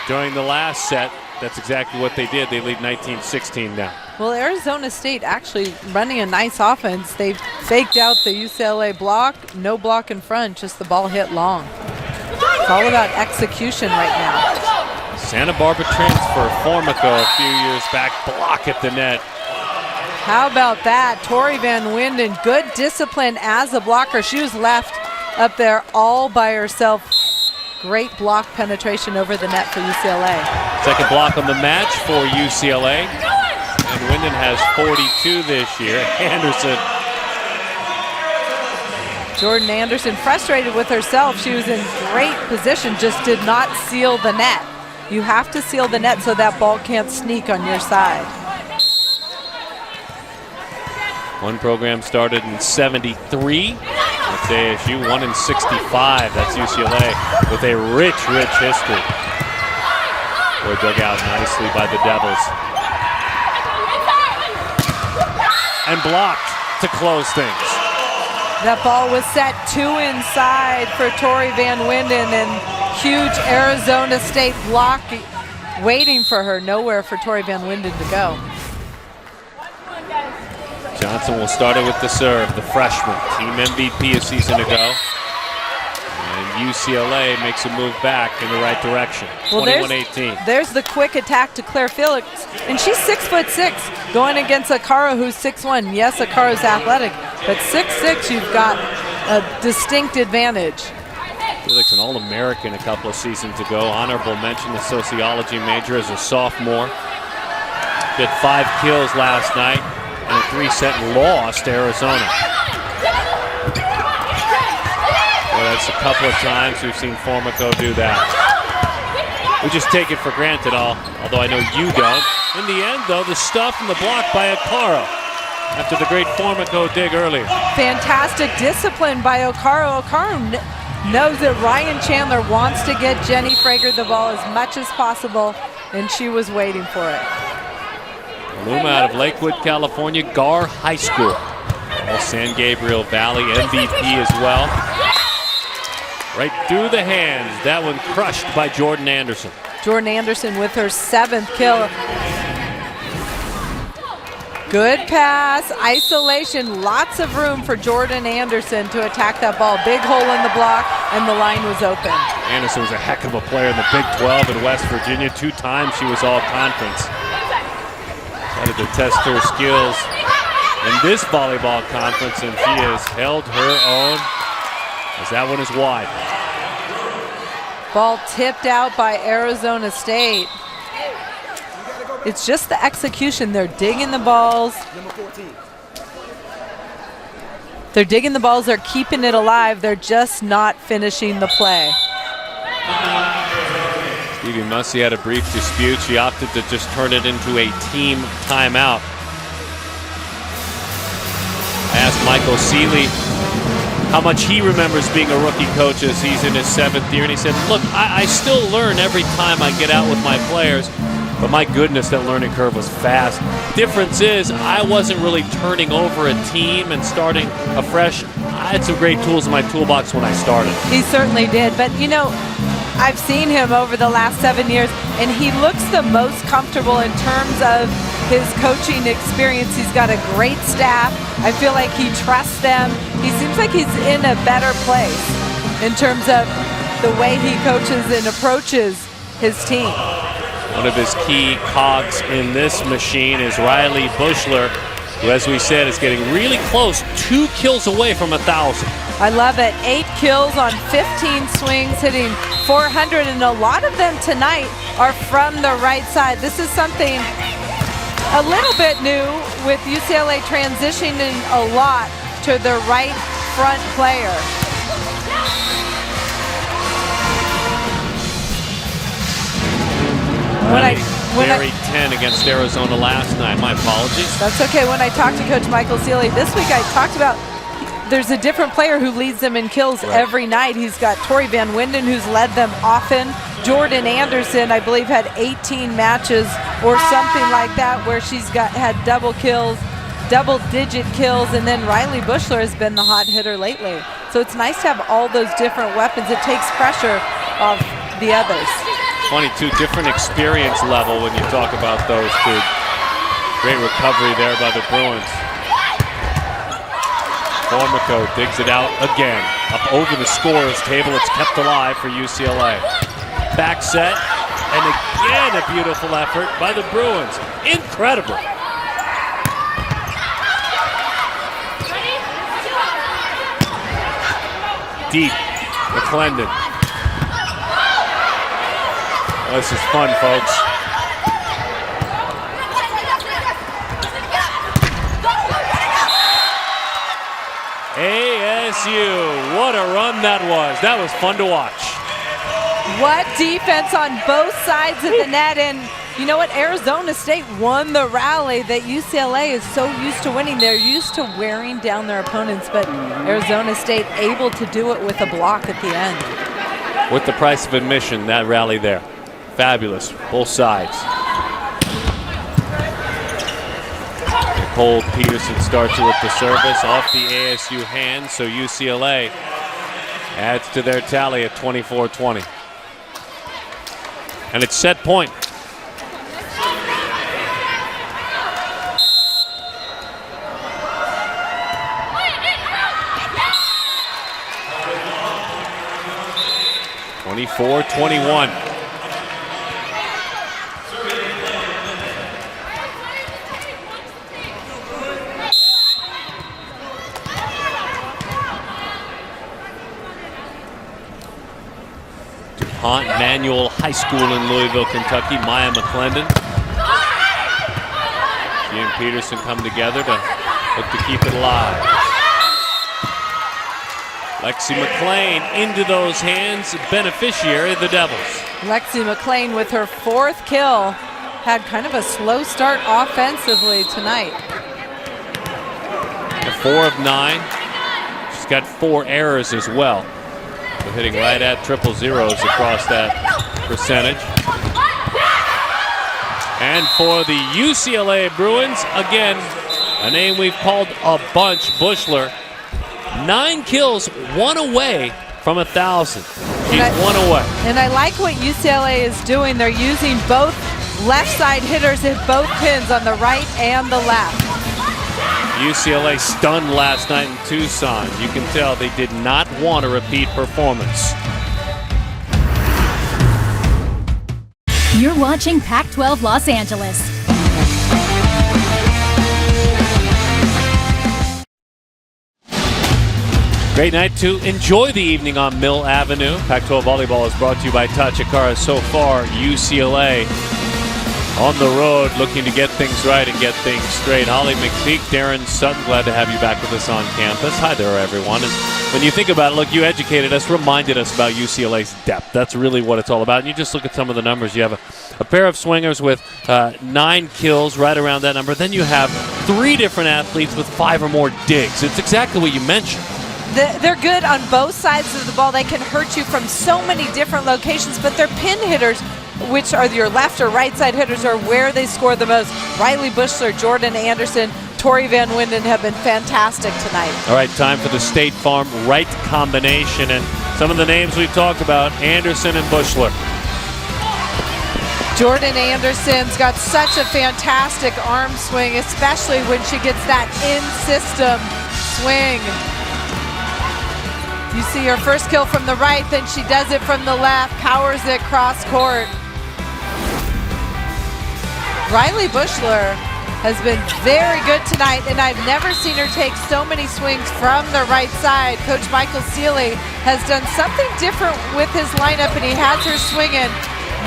during the last set, that's exactly what they did. They lead 19-16 now. Well, Arizona State actually running a nice offense. They faked out the UCLA block. No block in front, just the ball hit long. It's all about execution right now. Santa Barbara transfer, Formico a few years back, block at the net. How about that? Tori Van Winden, good discipline as a blocker. She was left up there all by herself. Great block penetration over the net for UCLA. Second block on the match for UCLA. And Winden has 42 this year. Anderson. Jordan Anderson frustrated with herself. She was in great position, just did not seal the net. You have to seal the net so that ball can't sneak on your side. One program started in 73. That's ASU, 1 in 65. That's UCLA with a rich history. Boy, dug out nicely by the Devils. And blocked to close things. That ball was set 2 inside for Tori Van Winden, and huge Arizona State block waiting for her. Nowhere for Tori Van Winden to go. Johnson will start it with the serve, the freshman, team MVP a season ago. And UCLA makes a move back in the right direction, 21-18. There's the quick attack to Claire Felix, and she's 6'6", going against Akara, who's 6'1". Yes, Akara's athletic, but 6'6", you've got a distinct advantage. Felix, an All-American a couple of seasons ago. Honorable mention, the sociology major as a sophomore. Did 5 kills last night. And a 3-set loss to Arizona. Well, that's a couple of times we've seen Formico do that. We just take it for granted, although I know you don't. In the end, though, the stuff and the block by Akara after the great Formico dig earlier. Fantastic discipline by Akara. Akara knows that Ryan Chandler wants to get Jenny Frager the ball as much as possible, and she was waiting for it. Luma out of Lakewood, California, Gar High School. All San Gabriel Valley MVP as well. Right through the hands. That one crushed by Jordan Anderson. Jordan Anderson with her 7th kill. Good pass, isolation, lots of room for Jordan Anderson to attack that ball. Big hole in the block, and the line was open. Anderson was a heck of a player in the Big 12 in West Virginia. 2 times she was all-conference. Wanted to test her skills in this volleyball conference, and she has held her own as that one is wide. Ball tipped out by Arizona State. It's just the execution. They're digging the balls. They're digging the balls. They're keeping it alive. They're just not finishing the play. Stevie Mussey had a brief dispute. She opted to just turn it into a team timeout. I asked Michael Seeley how much he remembers being a rookie coach as he's in his 7th year, and he said, look, I still learn every time I get out with my players, but my goodness, that learning curve was fast. Difference is, I wasn't really turning over a team and starting afresh. I had some great tools in my toolbox when I started. He certainly did, but you know, I've seen him over the last 7 years, and he looks the most comfortable in terms of his coaching experience. He's got a great staff. I feel like he trusts them. He seems like he's in a better place in terms of the way he coaches and approaches his team. One of his key cogs in this machine is Riley Bushler. who, as we said, is getting really close, 2 kills away from 1,000. I love it. 8 kills on 15 swings, hitting 400, and a lot of them tonight are from the right side. This is something a little bit new with UCLA transitioning a lot to the right front player. Very 10 against Arizona last night. My apologies. That's okay. When I talked to Coach Michael Sealy this week, I talked about there's a different player who leads them in kills every night. He's got Tori Van Winden, who's led them often. Jordan Anderson, I believe, had 18 matches or something like that where she's had double kills, double-digit kills, and then Riley Bushler has been the hot hitter lately. So it's nice to have all those different weapons. It takes pressure off the others. 22 different experience level when you talk about those two. Great recovery there by the Bruins. Formico digs it out again. Up over the scorer's table. It's kept alive for UCLA. Back set. And again a beautiful effort by the Bruins. Incredible. Deep. McClendon. This is fun, folks. ASU, what a run that was. That was fun to watch. What defense on both sides of the net. And you know what? Arizona State won the rally that UCLA is so used to winning. They're used to wearing down their opponents, but Arizona State able to do it with a block at the end. With the price of admission, that rally there. Fabulous, both sides. Nicole Peterson starts with the service off the ASU hands, so UCLA adds to their tally at 24-20. And it's set point. (24-21). DuPont Manual High School in Louisville, Kentucky. Maya McClendon. She and Peterson come together to look to keep it alive. Lexi McLean into those hands, beneficiary of the Devils. Lexi McLean with her 4th kill had kind of a slow start offensively tonight. 4 of 9. She's got 4 errors as well. So hitting right at triple zeros across that percentage. And for the UCLA Bruins, again, a name we've called a bunch, Bushler. 9 kills, 1 away from 1,000. She's 1 away. And I like what UCLA is doing. They're using both left side hitters at both pins on the right and the left. UCLA stunned last night in Tucson. You can tell they did not want a repeat performance. You're watching Pac-12 Los Angeles. Great night to enjoy the evening on Mill Avenue. Pac-12 Volleyball is brought to you by Tachikara. So far, UCLA on the road looking to get things right and get things straight. Holly McPeak, Darren Sutton, glad to have you back with us on campus. Hi there, everyone. And when you think about it, look, you educated us, reminded us about UCLA's depth. That's really what it's all about. And you just look at some of the numbers. You have a pair of swingers with 9 kills, right around that number. Then you have 3 different athletes with 5 or more digs. It's exactly what you mentioned. They're good on both sides of the ball. They can hurt you from so many different locations, but they're pin hitters, which are your left or right side hitters, are where they score the most. Riley Bushler, Jordan Anderson, Tori Van Winden have been fantastic tonight. All right, time for the State Farm right combination. And some of the names we've talked about, Anderson and Bushler. Jordan Anderson's got such a fantastic arm swing, especially when she gets that in-system swing. You see her first kill from the right, then she does it from the left, powers it cross court. Riley Bushler has been very good tonight, and I've never seen her take so many swings from the right side. Coach Michael Seeley has done something different with his lineup, and he has her swinging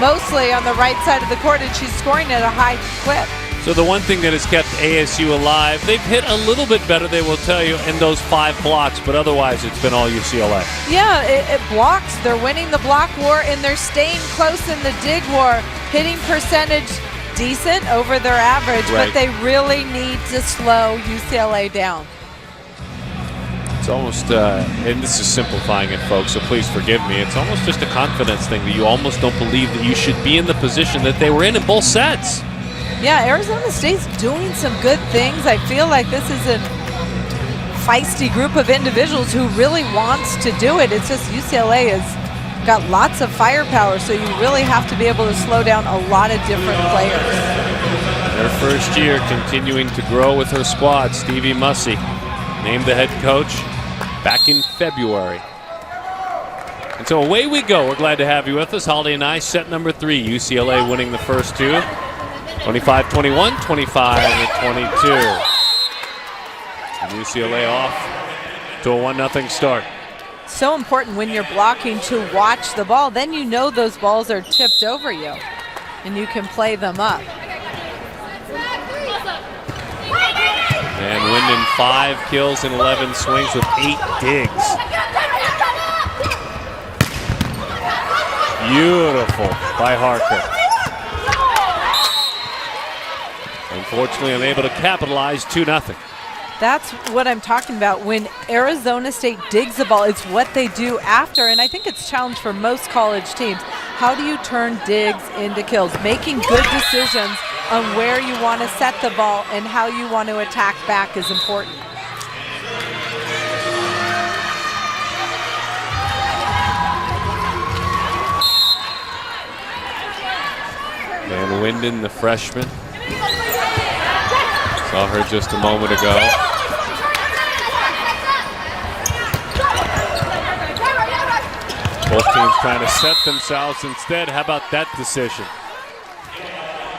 mostly on the right side of the court, and she's scoring at a high clip. So the one thing that has kept ASU alive, they've hit a little bit better, they will tell you, in those 5 blocks, but otherwise it's been all UCLA. Yeah, it blocks. They're winning the block war, and they're staying close in the dig war. Hitting percentage decent, over their average, right. But they really need to slow UCLA down. It's almost, and this is simplifying it, folks, so please forgive me, it's almost just a confidence thing that you almost don't believe that you should be in the position that they were in both sets. Yeah, Arizona State's doing some good things. I feel like this is a feisty group of individuals who really wants to do it. It's just UCLA has got lots of firepower, so you really have to be able to slow down a lot of different players. Their first year continuing to grow with her squad. Stevie Mussey named the head coach back in February. And so away we go. We're glad to have you with us. Holly and I, set number 3. UCLA winning the first 2. 25-21, 25-22. And UCLA off to a 1-0 start. So important when you're blocking to watch the ball. Then you know those balls are tipped over you, and you can play them up. And Wyndon 5 kills and 11 swings with 8 digs. Beautiful by Harker. Unfortunately, unable to capitalize. 2-0. That's what I'm talking about. When Arizona State digs the ball, it's what they do after, and I think it's a challenge for most college teams. How do you turn digs into kills? Making good decisions on where you want to set the ball and how you want to attack back is important. And Wyndon, the freshman. Saw her just a moment ago. Both teams trying to set themselves instead. How about that decision?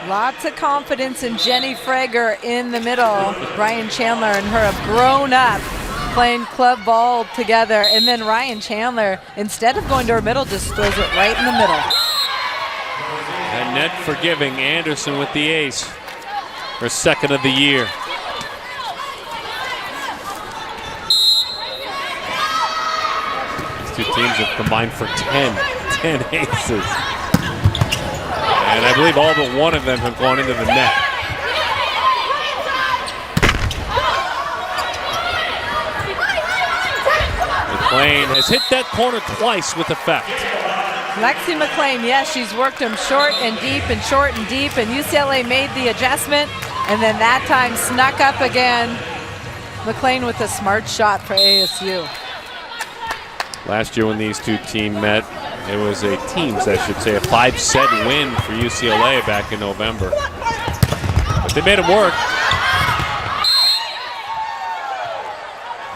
Lots of confidence in Jenny Frager in the middle. Ryan Chandler and her have grown up playing club ball together. And then Ryan Chandler, instead of going to her middle, just throws it right in the middle. And net forgiving. Anderson with the ace. Her second of the year. These two teams have combined for 10 aces. And I believe all but one of them have gone into the net. McLean has hit that corner twice with effect. Lexi McLean, yes, she's worked them short and deep and short and deep, and UCLA made the adjustment, and then that time snuck up again. McLean with a smart shot for ASU. Last year when these two teams met, it was a teams, I should say, a 5-set win for UCLA back in November. But they made them work.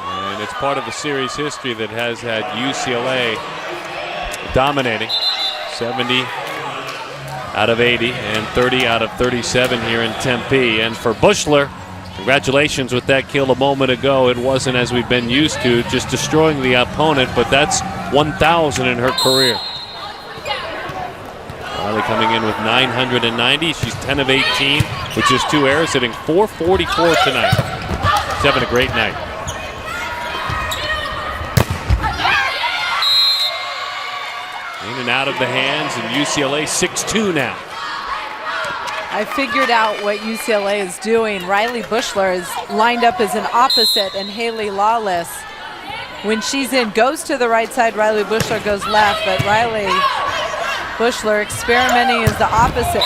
And it's part of the series history that has had UCLA dominating. 70 out of 80 and 30 out of 37 here in Tempe. And for Bushler, congratulations with that kill a moment ago. It wasn't as we've been used to, just destroying the opponent, but that's 1,000 in her career. Riley coming in with 990. She's 10 of 18, with just 2 errors, hitting .444 tonight. She's having a great night. In and out of the hands, and UCLA 6-2 now. I figured out what UCLA is doing. Riley Bushler is lined up as an opposite, and Haley Lawless, when she's in, goes to the right side. Riley Bushler goes left, but Riley Bushler experimenting as the opposite.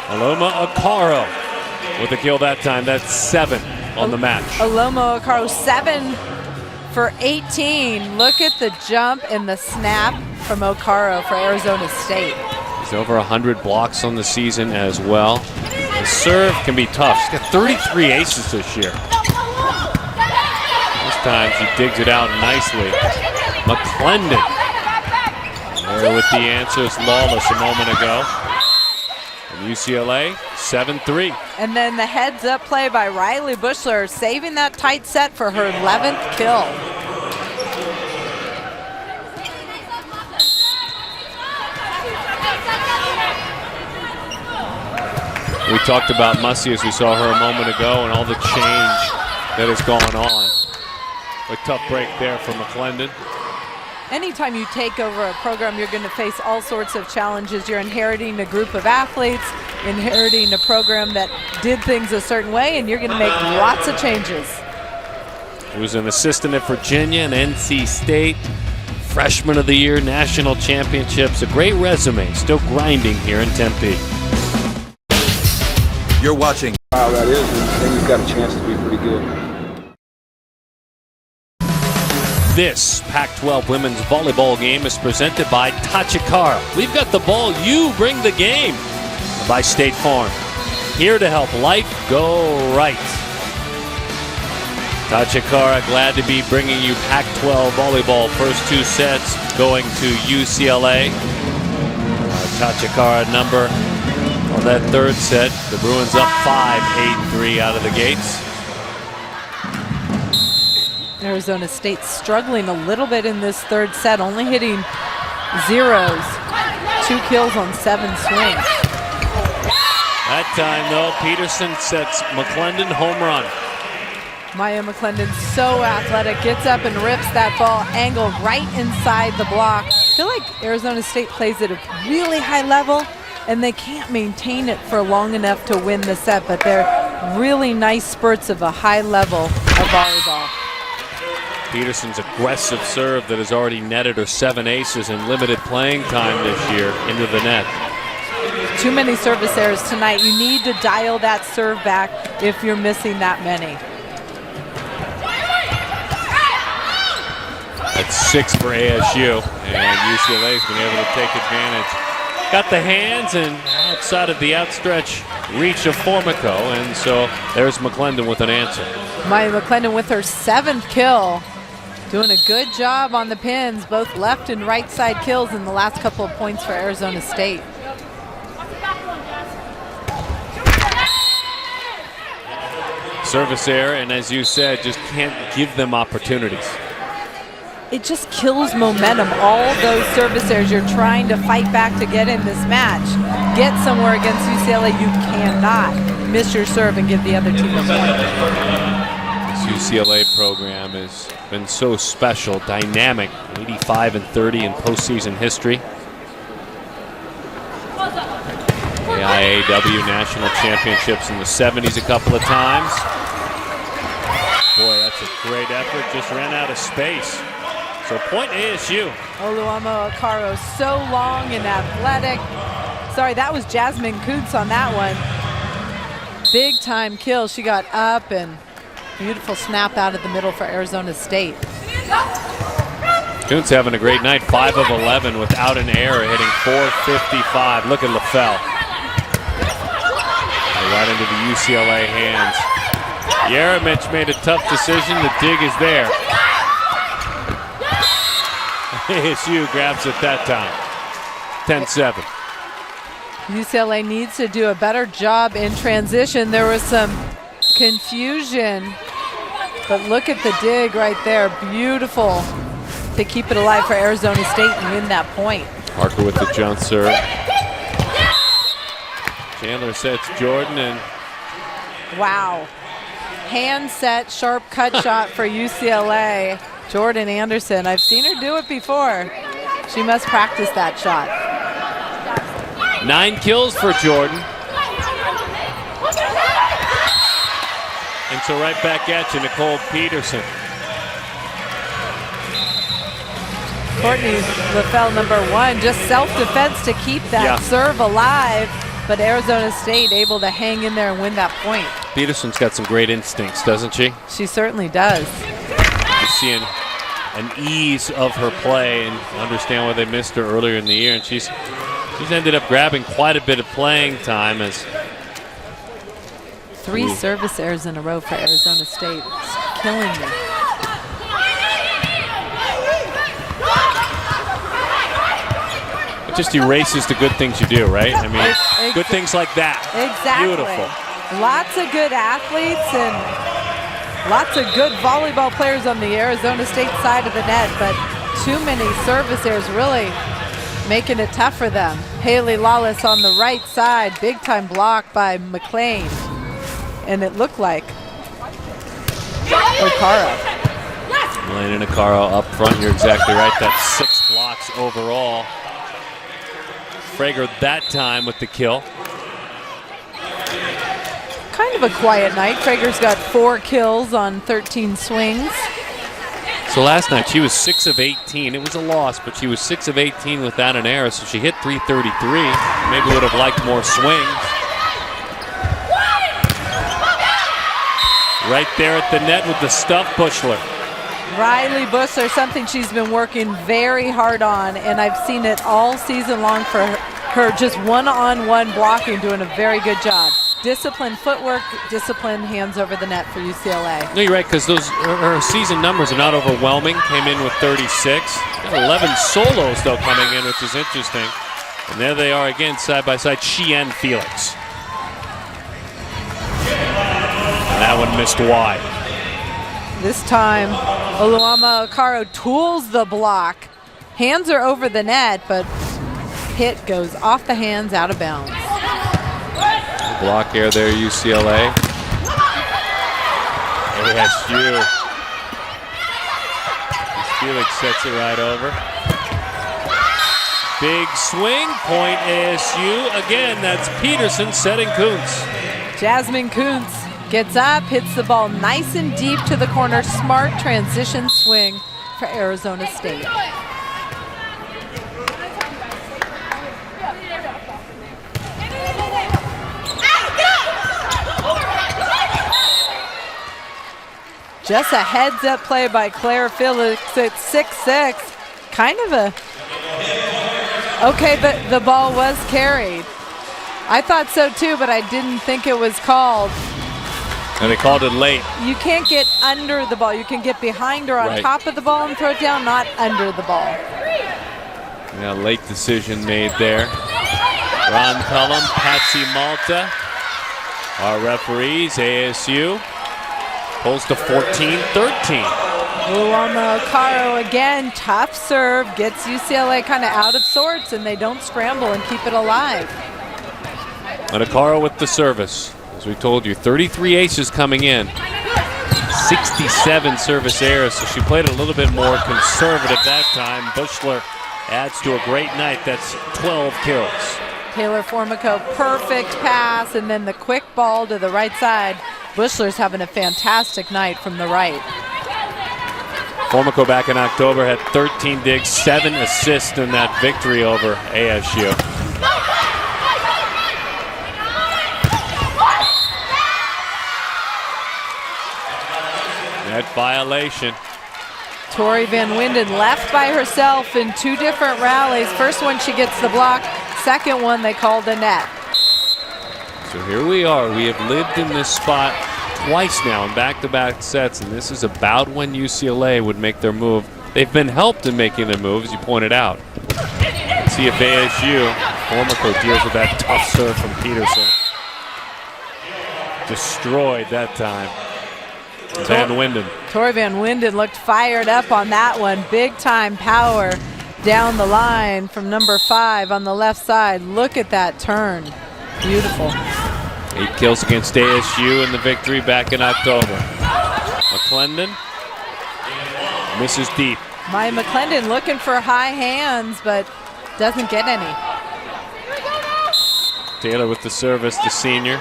Aloma Akaro with a kill that time. That's 7 on the match. Aloma Akaro, 7 for 18. Look at the jump and the snap from Okaro for Arizona State. He's over 100 blocks on the season as well. The serve can be tough. She's got 33 aces this year. This time she digs it out nicely. McClendon there with the answers. Lawless a moment ago. And UCLA, 7-3. And then the heads-up play by Riley Bushler, saving that tight set for her 11th kill. We talked about Mussy as we saw her a moment ago and all the change that has gone on. A tough break there for McClendon. Anytime you take over a program, you're going to face all sorts of challenges. You're inheriting a group of athletes, inheriting a program that did things a certain way, and you're going to make lots of changes. He was an assistant at Virginia and NC State, freshman of the year, national championships, a great resume, still grinding here in Tempe. You're watching. How that is, and then you've got a chance to be pretty good. This Pac-12 women's volleyball game is presented by Tachikara. We've got the ball, you bring the game. By State Farm. Here to help life go right. Tachikara, glad to be bringing you Pac-12 volleyball. First two sets going to UCLA. Tachikara number on that third set. The Bruins up 5-8-3 out of the gates. Arizona State struggling a little bit in this third set, only hitting zeros. 2 kills on 7 swings. That time, though, Peterson sets McClendon home run. Maya McClendon, so athletic, gets up and rips that ball angled right inside the block. I feel like Arizona State plays at a really high level, and they can't maintain it for long enough to win the set, but they're really nice spurts of a high level of volleyball. Peterson's aggressive serve that has already netted her 7 aces in limited playing time this year into the net. Too many service errors tonight. You need to dial that serve back if you're missing that many. That's 6 for ASU, and UCLA's been able to take advantage. Got the hands and outside of the outstretched reach of Formico, and so there's McClendon with an answer. Maya McClendon with her 7th kill. Doing a good job on the pins, both left and right side kills in the last couple of points for Arizona State. Service error, and as you said, just can't give them opportunities. It just kills momentum. All those service errors, you're trying to fight back to get in this match. Get somewhere against UCLA, you cannot miss your serve and give the other team a point. This UCLA program has been so special, dynamic, 85-30 in postseason history. The IAW national championships in the 70s a couple of times. Boy, that's a great effort, just ran out of space. So point ASU. Oluwamo Akaro, so long and athletic. Sorry, that was Jasmine Koontz on that one. Big time kill. She got up and beautiful snap out of the middle for Arizona State. Koontz having a great night, 5 of 11 without an error, hitting .455. Look at LaFell. Right into the UCLA hands. Yeremich made a tough decision. The dig is there. ASU grabs it that time. 10-7. UCLA needs to do a better job in transition. There was some confusion, but look at the dig right there. Beautiful to keep it alive for Arizona State and win that point. Parker with the jump serve. Chandler sets Jordan and wow. Hand set, sharp cut shot for UCLA. Jordan Anderson, I've seen her do it before. She must practice that shot. 9 kills for Jordan. And so right back at you, Nicole Peterson. Courtney LaFell, number 1, just self-defense to keep that serve alive. But Arizona State able to hang in there and win that point. Peterson's got some great instincts, doesn't she? She certainly does. You see an ease of her play and understand why they missed her earlier in the year. And she's ended up grabbing quite a bit of playing time as 3 service errors in a row for Arizona State. It's killing me. It just erases the good things you do, right? I mean, good things like that. Exactly. Beautiful. Lots of good athletes and lots of good volleyball players on the Arizona State side of the net, but too many service errors really making it tough for them. Haley Lawless on the right side, big time block by McLean. And it looked like Okaro. Elena Nakaro up front, you're exactly right. That's 6 blocks overall. Frager that time with the kill. Kind of a quiet night. Frager's got 4 kills on 13 swings. So last night she was 6 of 18. It was a loss, but she was 6 of 18 without an error, so she hit 333. Maybe would have liked more swings. Right there at the net with the stuff, Bushler. Riley Bushler, something she's been working very hard on, and I've seen it all season long for her just one-on-one blocking, doing a very good job. Disciplined footwork, disciplined hands over the net for UCLA. No, you're right, because her season numbers are not overwhelming. Came in with 36. Got 11 solos, though, coming in, which is interesting. And there they are again, side by side, she and Felix. And that one missed wide. This time, Oluwama Okaro tools the block. Hands are over the net, but hit goes off the hands, out of bounds. Block air there, UCLA. ASU. Felix sets it right over. Big swing, point ASU. Again, that's Peterson setting Kuntz. Jasmine Kuntz gets up, hits the ball nice and deep to the corner. Smart transition swing for Arizona State. Just a heads-up play by Claire Felix at 6'6". Kind of a... Okay, but the ball was carried. I thought so too, but I didn't think it was called. And they called it late. You can't get under the ball. You can get behind or on top of the ball and throw it down, not under the ball. Yeah, late decision made there. Ron Cullum, Patsy Malta, our referees, ASU. Pulls to 14-13. Oluwama Okaro again, tough serve, gets UCLA kind of out of sorts, and they don't scramble and keep it alive. And Okaro with the service. As we told you, 33 aces coming in. 67 service errors, so she played a little bit more conservative that time. Bushler adds to a great night. That's 12 kills. Taylor Formico, perfect pass, and then the quick ball to the right side. Bushler's having a fantastic night from the right. Formico back in October had 13 digs, 7 assists in that victory over ASU. Net violation. Tori Van Winden left by herself in 2 different rallies. First one she gets the block, second one they called the net. So here we are. We have lived in this spot twice now in back-to-back sets, and this is about when UCLA would make their move. They've been helped in making their move, as you pointed out. Let's see if ASU, Formico deals with that tough serve from Peterson. Destroyed that time. Van Winden. Tori Van Winden looked fired up on that one. Big time power down the line from number 5 on the left side. Look at that turn. Beautiful. 8 kills against ASU in the victory back in October. McClendon misses deep. Maya McClendon looking for high hands, but doesn't get any. Taylor with the service, the senior.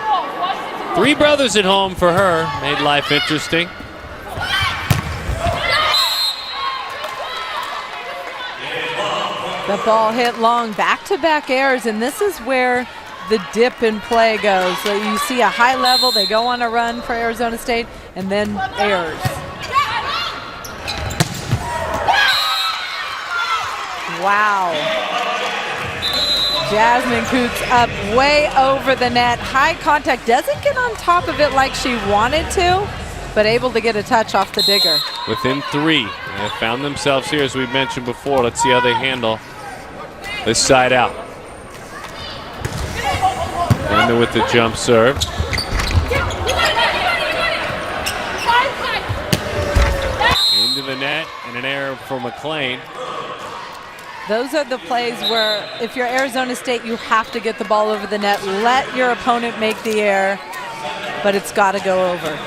3 brothers at home for her. Made life interesting. The ball hit long, back-to-back errors, and this is where the dip in play goes. So you see a high level, they go on a run for Arizona State, and then errors. Wow. Jasmine Kuntz up way over the net. High contact, doesn't get on top of it like she wanted to, but able to get a touch off the digger. Within 3. They found themselves here, as we mentioned before. Let's see how they handle this side out. Winden with the jump serve. Into the net and an error for McLean. Those are the plays where if you're Arizona State, you have to get the ball over the net. Let your opponent make the error, but it's got to go over.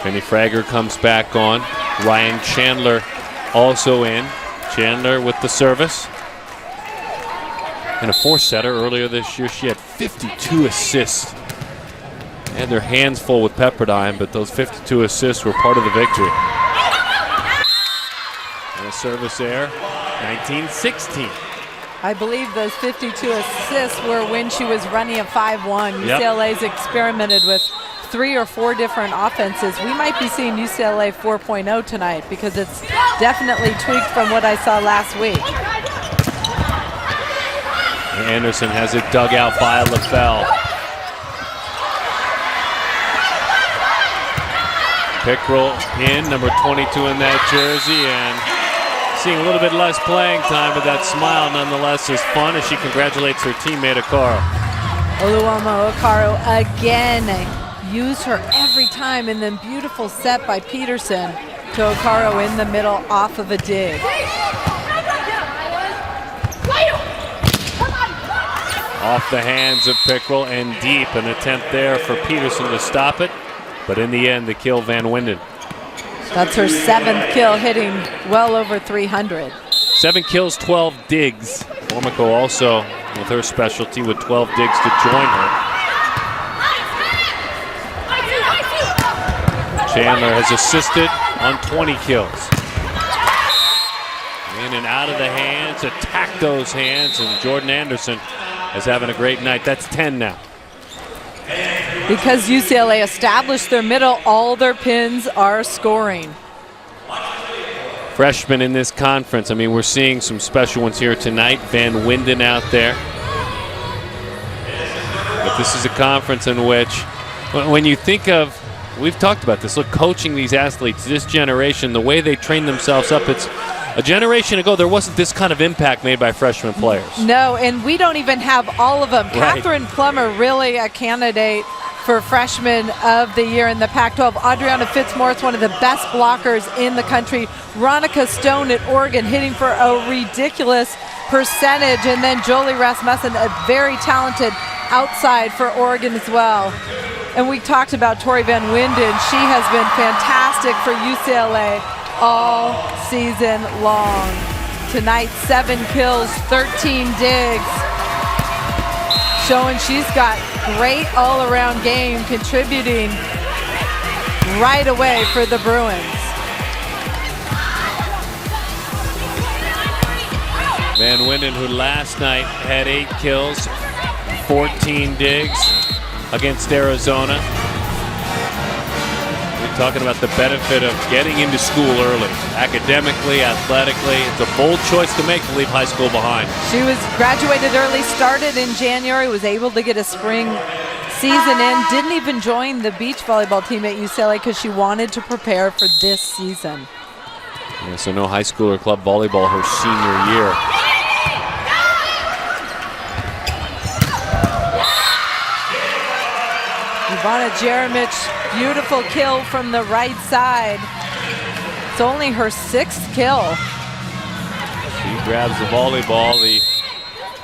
Penny Frager comes back on. Ryan Chandler also in. Chandler with the service. And a four-setter earlier this year. She had 52 assists. They had their hands full with Pepperdine, but those 52 assists were part of the victory. And a service error, 19-16. I believe those 52 assists were when she was running a 5-1. Yep. UCLA's experimented with 3 or 4 different offenses. We might be seeing UCLA 4.0 tonight because it's definitely tweaked from what I saw last week. Anderson has it dug out by LaFell. Pickrell in, number 22 in that jersey, and seeing a little bit less playing time, but that smile nonetheless is fun as she congratulates her teammate Okaro. Oluwamo Okaro again. Use her every time, and then beautiful set by Peterson to Okaro in the middle off of a dig. Off the hands of Pickrell and deep, an attempt there for Peterson to stop it, but in the end the kill Van Winden. That's her 7th kill, hitting well over 300. 7 kills, 12 digs. Formico also with her specialty with 12 digs to join her. Chandler has assisted on 20 kills. In and out of the hands, attack those hands, and Jordan Anderson is having a great night. That's 10 now. Because UCLA established their middle, all their pins are scoring. Freshmen in this conference. I mean, we're seeing some special ones here tonight. Van Winden out there. But this is a conference in which, when you think of, we've talked about this, look, coaching these athletes, this generation, the way they train themselves up, it's a generation ago, there wasn't this kind of impact made by freshman players. No, and we don't even have all of them. Right. Catherine Plummer, really a candidate for Freshman of the Year in the Pac-12. Adriana Fitzmaurice, one of the best blockers in the country. Ronica Stone at Oregon, hitting for a ridiculous percentage. And then Jolie Rasmussen, a very talented outside for Oregon as well. And we talked about Tori Van Winden. She has been fantastic for UCLA all season long. Tonight, 7 kills, 13 digs. Showing she's got great all-around game, contributing right away for the Bruins. Van Winden, who last night had 8 kills, 14 digs against Arizona. We're talking about the benefit of getting into school early, academically, athletically. It's a bold choice to make to leave high school behind. She was graduated early, started in January, was able to get a spring season in, didn't even join the beach volleyball team at UCLA because she wanted to prepare for this season. Yeah, so no high school or club volleyball her senior year. Ivana Jeremich, beautiful kill from the right side. It's only her 6th kill. She grabs the volleyball, the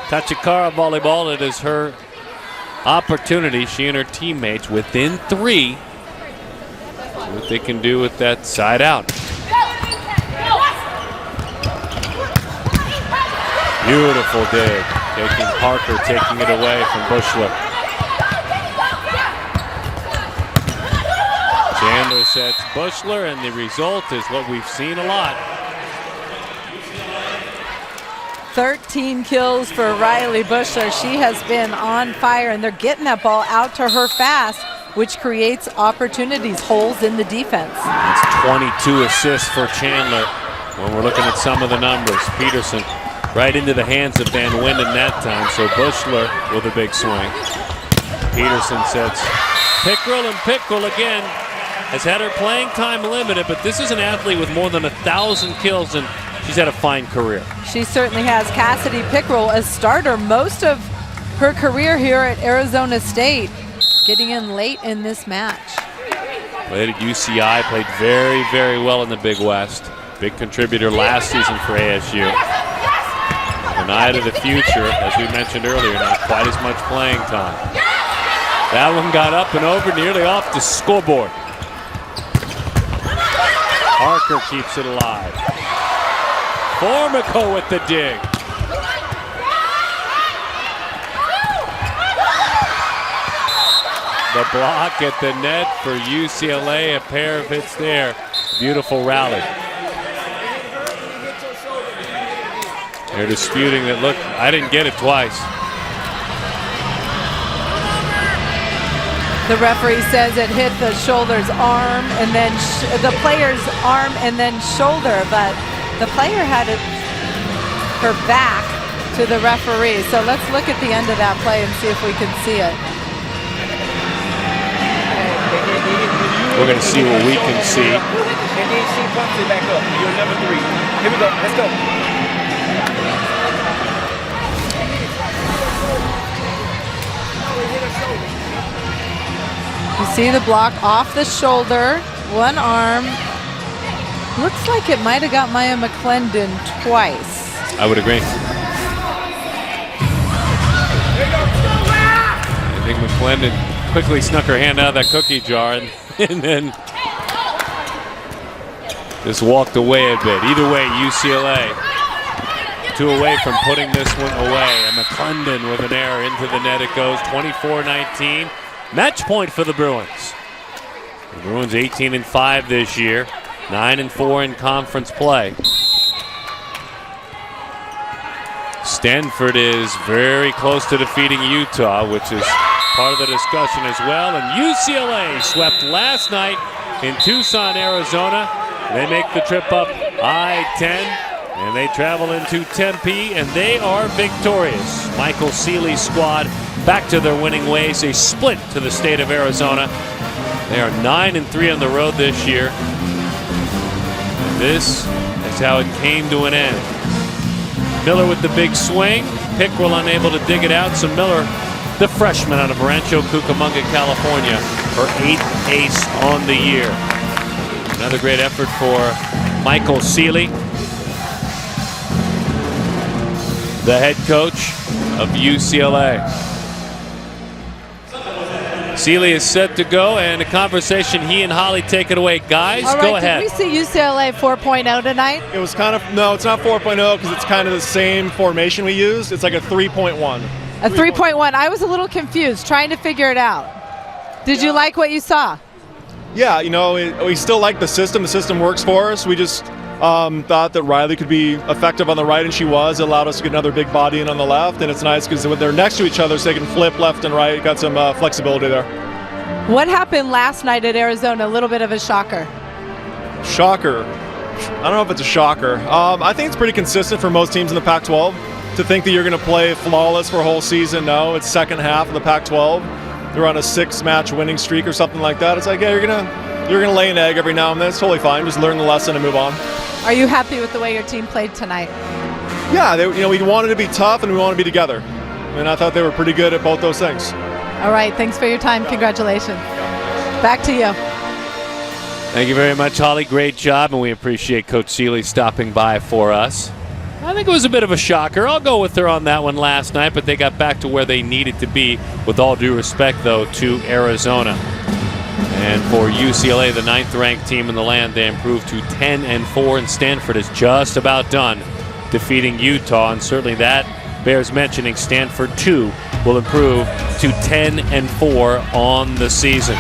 Tachikara volleyball. It is her opportunity. She and her teammates within 3. See what they can do with that side out. Beautiful dig. Taking Parker, taking it away from Bushler. Chandler sets Bushler, and the result is what we've seen a lot. 13 kills for Riley Bushler. She has been on fire, and they're getting that ball out to her fast, which creates opportunities, holes in the defense. That's 22 assists for Chandler when we're looking at some of the numbers. Peterson right into the hands of Van Winden that time, so Bushler with a big swing. Peterson sets Pickrell, and Pickrell again has had her playing time limited, but this is an athlete with more than 1,000 kills, and she's had a fine career. She certainly has. Cassidy Pickrell, a starter most of her career here at Arizona State, getting in late in this match. Played at UCI, played very, very well in the Big West. Big contributor last season for ASU. An eye to the future, as we mentioned earlier, not quite as much playing time. That one got up and over, nearly off the scoreboard. Parker keeps it alive. Formico with the dig. The block at the net for UCLA, a pair of hits there. Beautiful rally. They're disputing that, look, I didn't get it twice. The referee says it hit the shoulder's arm and then the player's arm and then shoulder, but the player had her back to the referee. So let's look at the end of that play and see if we can see it. We're going to see what we can see. And then she pumps it back up. You're number 3. Here we go. Let's go. You see the block off the shoulder, one arm. Looks like it might have got Maya McClendon twice. I would agree. I think McClendon quickly snuck her hand out of that cookie jar and then just walked away a bit. Either way, UCLA 2 away from putting this one away. And McClendon with an error into the net. It goes 24-19. Match point for the Bruins. The Bruins 18-5 this year, 9-4 in conference play. Stanford is very close to defeating Utah, which is part of the discussion as well. And UCLA swept last night in Tucson, Arizona. They make the trip up I-10, and they travel into Tempe, and they are victorious. Michael Seeley's squad back to their winning ways. They split to the state of Arizona. They are 9-3 on the road this year. And this is how it came to an end. Miller with the big swing. Pickrell unable to dig it out. So Miller, the freshman out of Rancho Cucamonga, California, her 8th ace on the year. Another great effort for Michael Seeley, the head coach of UCLA. Seeley is set to go, and a conversation he and Holly take it away. Guys, all right, go ahead. Did we see UCLA 4.0 tonight? It was kind of, no, it's not 4.0 because it's kind of the same formation we used. It's like a 3.1. A 3.1. I was a little confused, trying to figure it out. Did you like what you saw? Yeah, you know, we still like the system. The system works for us. We just thought that Riley could be effective on the right, and she was. It allowed us to get another big body in on the left, and it's nice because when they're next to each other, so they can flip left and right. Got some flexibility there. What happened last night at Arizona? A little bit of a shocker. Shocker. I don't know if it's a shocker. I think it's pretty consistent for most teams in the Pac-12 to think that you're going to play flawless for a whole season. No, it's second half of the Pac-12. They're on a 6-match winning streak or something like that. It's like, yeah, you're gonna lay an egg every now and then. It's totally fine. Just learn the lesson and move on. Are you happy with the way your team played tonight? Yeah, we wanted to be tough and we wanted to be together. And I thought they were pretty good at both those things. All right, thanks for your time. Congratulations. Back to you. Thank you very much, Holly. Great job, and we appreciate Coach Seeley stopping by for us. I think it was a bit of a shocker. I'll go with her on that one last night, but they got back to where they needed to be, with all due respect, though, to Arizona. And for UCLA, the 9th-ranked team in the land, they improved to 10-4, and Stanford is just about done defeating Utah, and certainly that bears mentioning. Stanford, too, will improve to 10-4 on the season.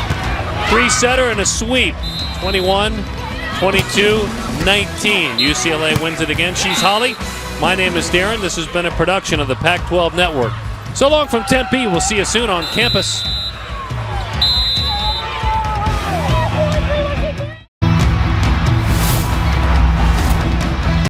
3-setter and a sweep, 21-22. 19. UCLA wins it again. She's Holly. My name is Darren. This has been a production of the Pac-12 Network. So long from Tempe. We'll see you soon on campus.